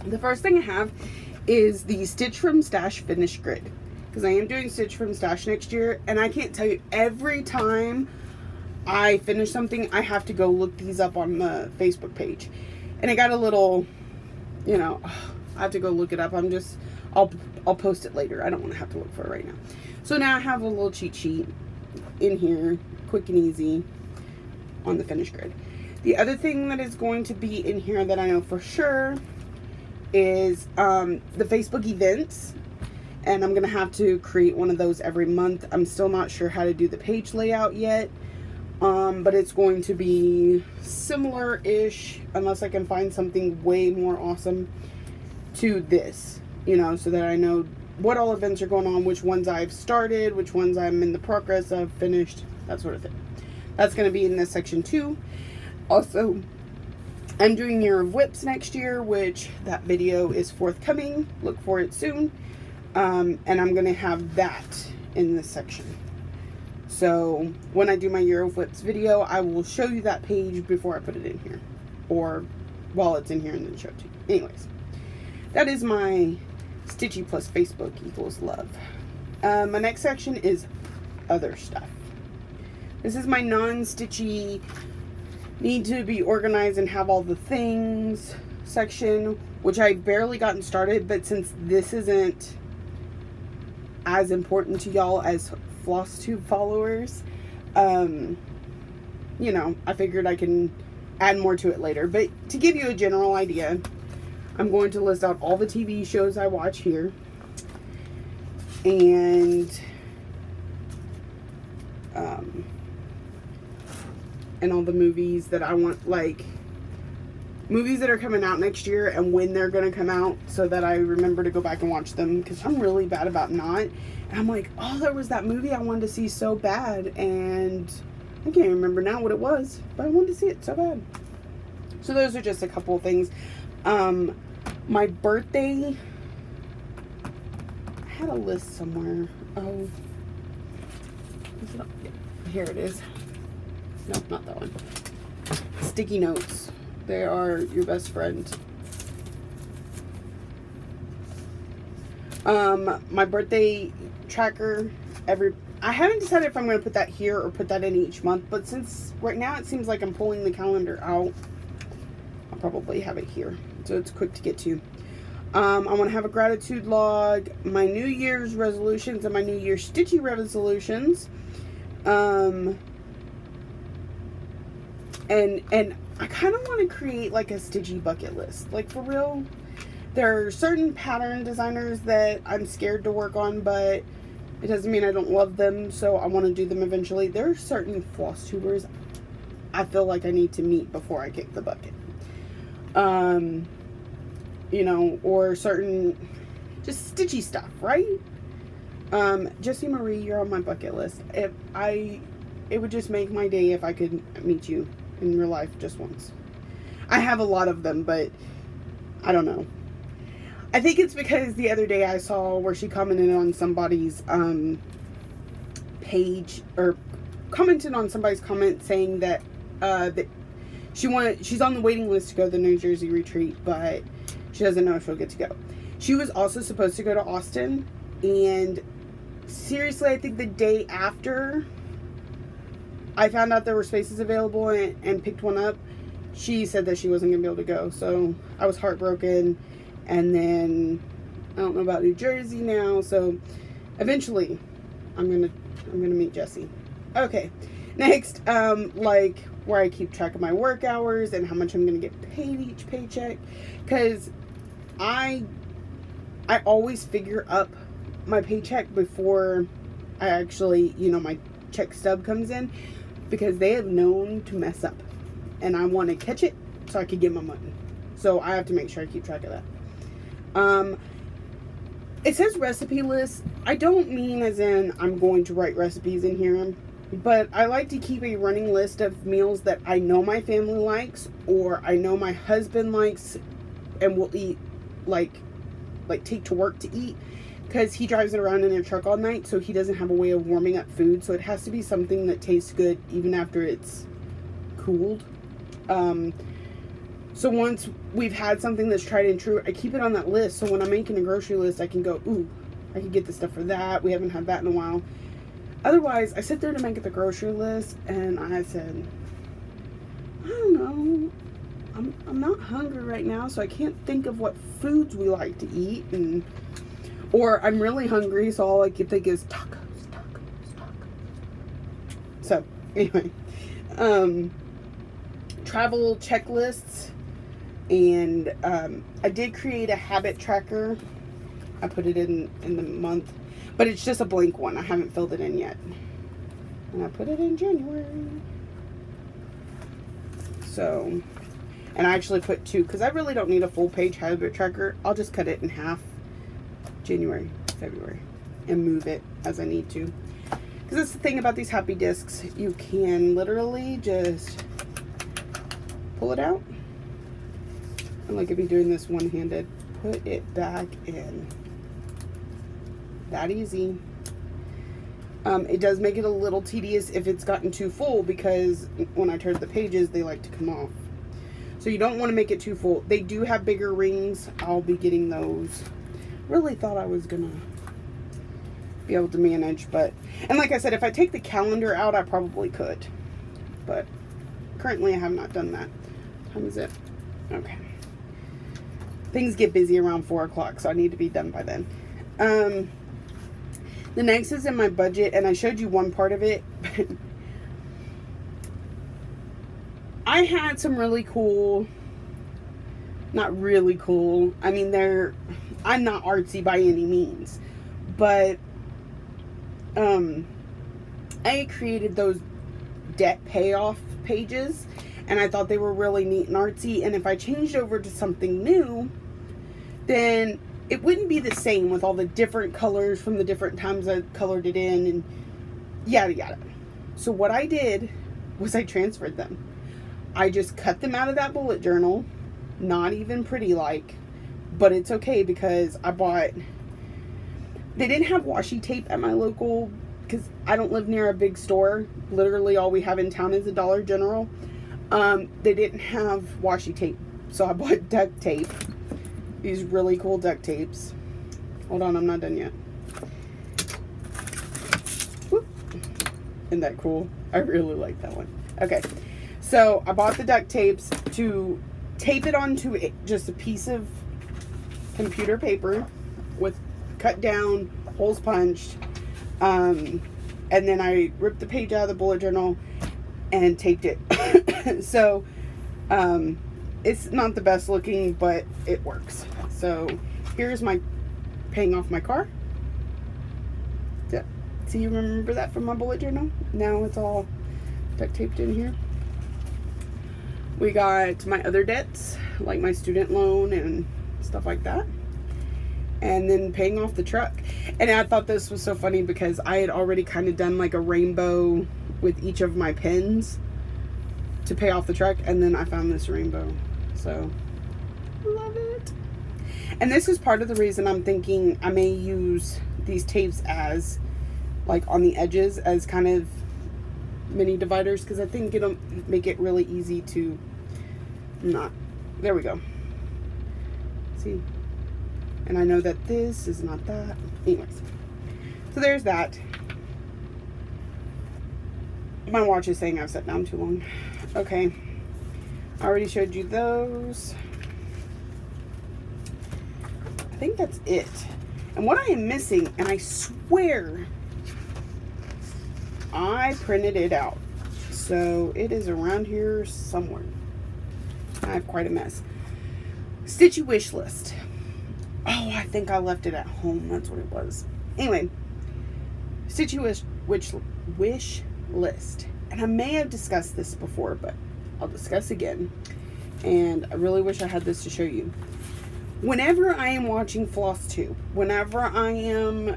The first thing I have is the Stitch from Stash Finish Grid, because I am doing Stitch from Stash next year, and I can't tell you, every time I finish something, I have to go look these up on the Facebook page, and it got a little, you know, I have to go look it up. I'll post it later. I don't want to have to look for it right now. So now I have a little cheat sheet in here, quick and easy, on the Finish Grid. The other thing that is going to be in here that I know for sure is the Facebook events, and I'm going to have to create one of those every month. I'm still not sure how to do the page layout yet, but it's going to be similar-ish, unless I can find something way more awesome to this, you know, so that I know what all events are going on, which ones I've started, which ones I'm in the progress of, finished, that sort of thing. That's going to be in this section too. Also, I'm doing Year of WIPS next year, which that video is forthcoming. Look for it soon. And I'm going to have that in this section. So when I do my Year of WIPS video, I will show you that page before I put it in here. Or while it's in here and then show it to you. Anyways, that is my Stitchy plus Facebook equals love. My next section is other stuff. This is my non-stitchy, need to be organized and have all the things section, which I barely gotten started, but since this isn't as important to y'all as Flosstube followers, you know, I figured I can add more to it later. But to give you a general idea, I'm going to list out all the TV shows I watch here, and all the movies that I want, like movies that are coming out next year and when they're going to come out, so that I remember to go back and watch them, because I'm really bad about not. And I'm like, oh, there was that movie I wanted to see so bad, and I can't remember now what it was, but I wanted to see it so bad. So those are just a couple of things. My birthday, I had a list somewhere. Oh, is it up? Yeah, here it is. Nope, not that one. Sticky notes. They are your best friend. My birthday tracker, I haven't decided if I'm going to put that here or put that in each month, but since right now it seems like I'm pulling the calendar out, I'll probably have it here, so it's quick to get to. I want to have a gratitude log, my New Year's resolutions, and my New Year's Stitchy resolutions. And I kind of want to create like a Stitchy bucket list. Like, for real, there are certain pattern designers that I'm scared to work on, but it doesn't mean I don't love them, so I want to do them eventually. There are certain floss tubers I feel like I need to meet before I kick the bucket. you know, or certain just stitchy stuff, right? Jessie Marie, you're on my bucket list. It would just make my day if I could meet you in real life just once. I have a lot of them, but I don't know. I think it's because the other day I saw where she commented on somebody's page, or commented on somebody's comment saying that that she's on the waiting list to go to the New Jersey retreat, but she doesn't know if she'll get to go. She was also supposed to go to Austin, and seriously, I think the day after I found out there were spaces available and picked one up, she said that she wasn't gonna be able to go. So I was heartbroken. And then I don't know about New Jersey now. So eventually I'm gonna meet Jessie. Okay, next, like where I keep track of my work hours and how much I'm gonna get paid each paycheck, because I always figure up my paycheck before I actually, you know, my check stub comes in, because they have known to mess up, and I want to catch it so I can get my money. So I have to make sure I keep track of that. It says recipe list. I don't mean as in I'm going to write recipes in here, but I like to keep a running list of meals that I know my family likes, or I know my husband likes and will eat, like take to work to eat, because he drives it around in a truck all night, so he doesn't have a way of warming up food. So it has to be something that tastes good even after it's cooled. So once we've had something that's tried and true, I keep it on that list. So when I'm making a grocery list, I can go, ooh, I can get this stuff for that. We haven't had that in a while. Otherwise, I sit there to make the grocery list, and I said, I don't know. I'm not hungry right now, so I can't think of what foods we like to eat, or I'm really hungry, so all I can think is tacos. So anyway, travel checklists, and I did create a habit tracker. I put it in the month, but it's just a blank one. I haven't filled it in yet, and I put it in January. So, and I actually put 2, because I really don't need a full page habit tracker. I'll just cut it in half, January, February, and move it as I need to. Because that's the thing about these happy discs. You can literally just pull it out. And like if you're doing this one-handed, put it back in. That easy. It does make it a little tedious if it's gotten too full, because when I turn the pages, they like to come off. So you don't want to make it too full. They do have bigger rings. I'll be getting those. Really thought I was gonna be able to manage, but, and like I said, if I take the calendar out, I probably could, but currently I have not done that. What time is it? Okay. Things get busy around 4 o'clock, so I need to be done by then. The next is in my budget, and I showed you one part of it. I had some really cool, not really cool, I mean, I'm not artsy by any means, but I created those debt payoff pages, and I thought they were really neat and artsy, and if I changed over to something new, then it wouldn't be the same with all the different colors from the different times I colored it in, and yada yada. So what I did was I transferred them. I just cut them out of that bullet journal, not even pretty like, but it's okay, because I bought, they didn't have washi tape at my local, because I don't live near a big store. Literally all we have in town is a Dollar General. They didn't have washi tape, so I bought duct tape. These really cool duct tapes. Hold on, I'm not done yet. Whoop. Isn't that cool? I really like that one. Okay, so I bought the duct tapes to tape it onto just a piece of computer paper with cut down, holes punched, and then I ripped the page out of the bullet journal and taped it. So it's not the best looking, but it works. So here's my paying off my car. Yeah. So you remember that from my bullet journal? Now it's all duct taped in here. We got my other debts, like my student loan and stuff like that. And then paying off the truck. And I thought this was so funny because I had already kind of done like a rainbow with each of my pins to pay off the truck. And then I found this rainbow. So, love it. And this is part of the reason I'm thinking I may use these tapes as, like, on the edges as kind of mini dividers. Because I think it'll make it really easy to not. There we go. See? And I know that this is not that. Anyways. So there's that. My watch is saying I've sat down too long. Okay. I already showed you those. I think that's it. And what I am missing, and I swear I printed it out. So it is around here somewhere. I have quite a mess. Stitchy wish list. Oh, I think I left it at home. That's what it was. Anyway, Stitchy wish list. And I may have discussed this before, but I'll discuss again. And I really wish I had this to show you. Whenever I am watching Flosstube, whenever I am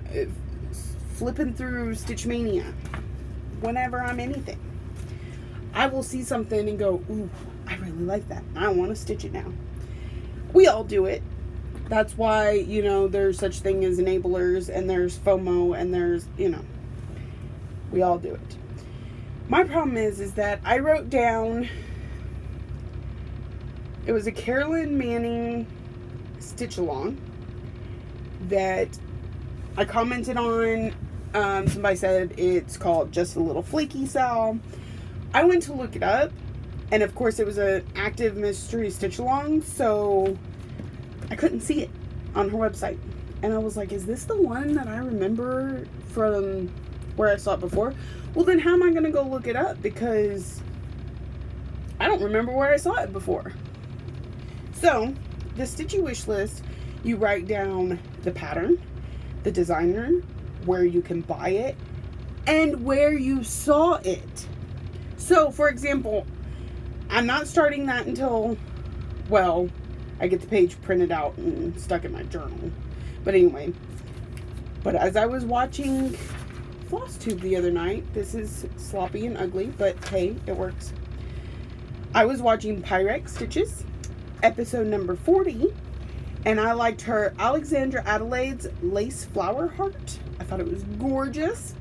flipping through Stitch Mania, whenever I'm anything, I will see something and go, ooh, I really like that. I want to stitch it now. We all do it. That's why, you know, there's such thing as enablers, and there's FOMO, and there's, you know, we all do it. My problem is that I wrote down, it was a Carolyn Manning stitch along that I commented on. Somebody said it's called Just a Little Flaky Sal. I went to look it up, and of course it was an active mystery stitch along, so I couldn't see it on her website. And I was like, is this the one that I remember from where I saw it before? Well, then how am I going to go look it up? Because I don't remember where I saw it before. So, the Stitchy wish list, you write down the pattern, the designer, where you can buy it, and where you saw it. So, for example, I'm not starting that until, well, I get the page printed out and stuck in my journal. But anyway, but as I was watching Flosstube the other night, this is sloppy and ugly, but hey, it works. I was watching Pyrex Stitches, episode number 40, and I liked her Alexandra Adelaide's lace flower heart. I thought it was gorgeous,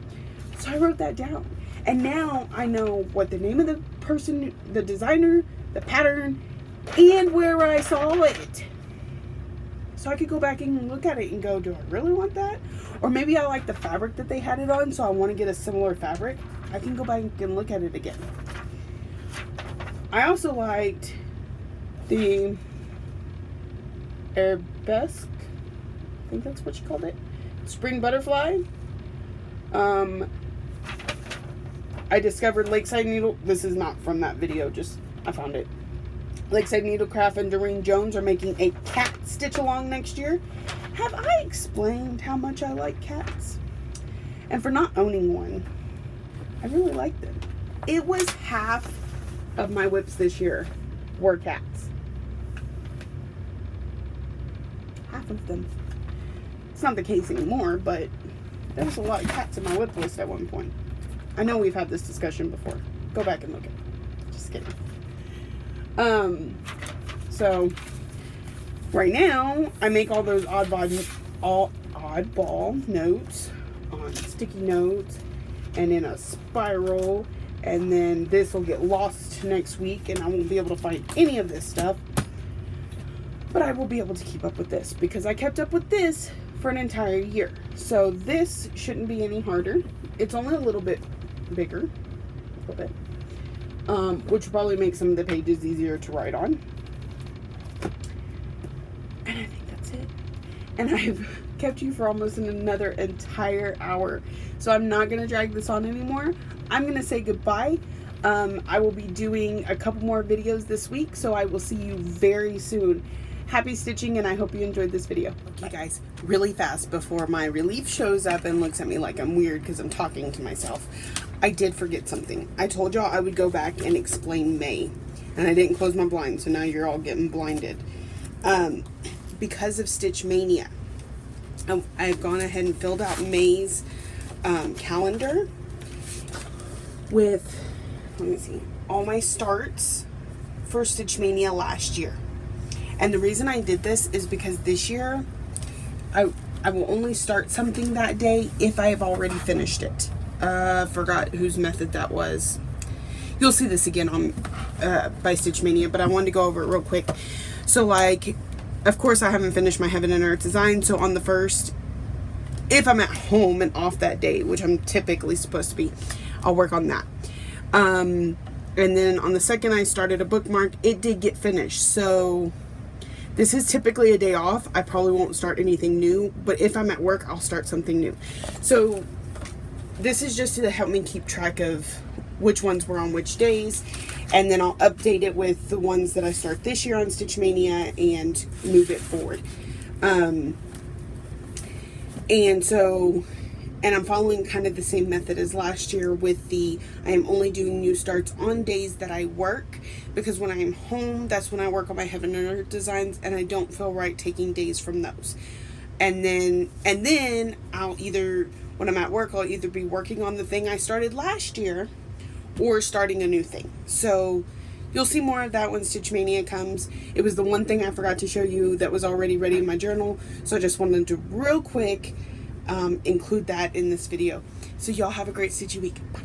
so I wrote that down. And now I know what the name of the person, the designer, the pattern, and where I saw it. So I could go back and look at it and go, do I really want that? Or maybe I like the fabric that they had it on, so I want to get a similar fabric. I can go back and look at it again. I also liked the Arabesque, I think that's what you called it, Spring Butterfly. I discovered Lakeside Needle. This is not from that video, just I found it. Lakeside Needlecraft and Doreen Jones are making a cat stitch along next year. Have I explained how much I like cats? And for not owning one, I really like them. It was half of my WIPS this year were cats. Half of them. It's not the case anymore, but there was a lot of cats in my WIP list at one point. I know we've had this discussion before. Go back and look at it. Just kidding. So right now I make all those oddball notes on sticky notes and in a spiral, and then this will get lost next week and I won't be able to find any of this stuff, but I will be able to keep up with this because I kept up with this for an entire year. So this shouldn't be any harder. It's only a little bit bigger, a little bit. Which will probably make some of the pages easier to write on. And I think that's it. And I've kept you for almost another entire hour. So I'm not going to drag this on anymore. I'm going to say goodbye. I will be doing a couple more videos this week, so I will see you very soon. Happy stitching, and I hope you enjoyed this video. Okay, guys, really fast before my relief shows up and looks at me like I'm weird because I'm talking to myself. I did forget something. I told y'all I would go back and explain May, and I didn't close my blinds, so now you're all getting blinded. because of Stitch Mania, I've gone ahead and filled out May's calendar with, let me see, all my starts for Stitch Mania last year. And the reason I did this is because this year I will only start something that day if I have already finished it. Forgot whose method that was. You'll see this again on by Stitch Mania, but I wanted to go over it real quick. So, like, of course I haven't finished my Heaven and Earth design, so on the first, if I'm at home and off that day, which I'm typically supposed to be, I'll work on that. And then on the second I started a bookmark, it did get finished. So this is typically a day off. I probably won't start anything new, but if I'm at work, I'll start something new. So this is just to help me keep track of which ones were on which days, and then I'll update it with the ones that I start this year on Stitch Mania and move it forward. And I'm following kind of the same method as last year with I am only doing new starts on days that I work, because when I am home, that's when I work on my Heaven and Earth designs, and I don't feel right taking days from those. And then I'll either, when I'm at work, I'll either be working on the thing I started last year or starting a new thing. So you'll see more of that when Stitch Mania comes. It was the one thing I forgot to show you that was already ready in my journal, so I just wanted to real quick include that in this video. So y'all have a great Stitchy week. Bye.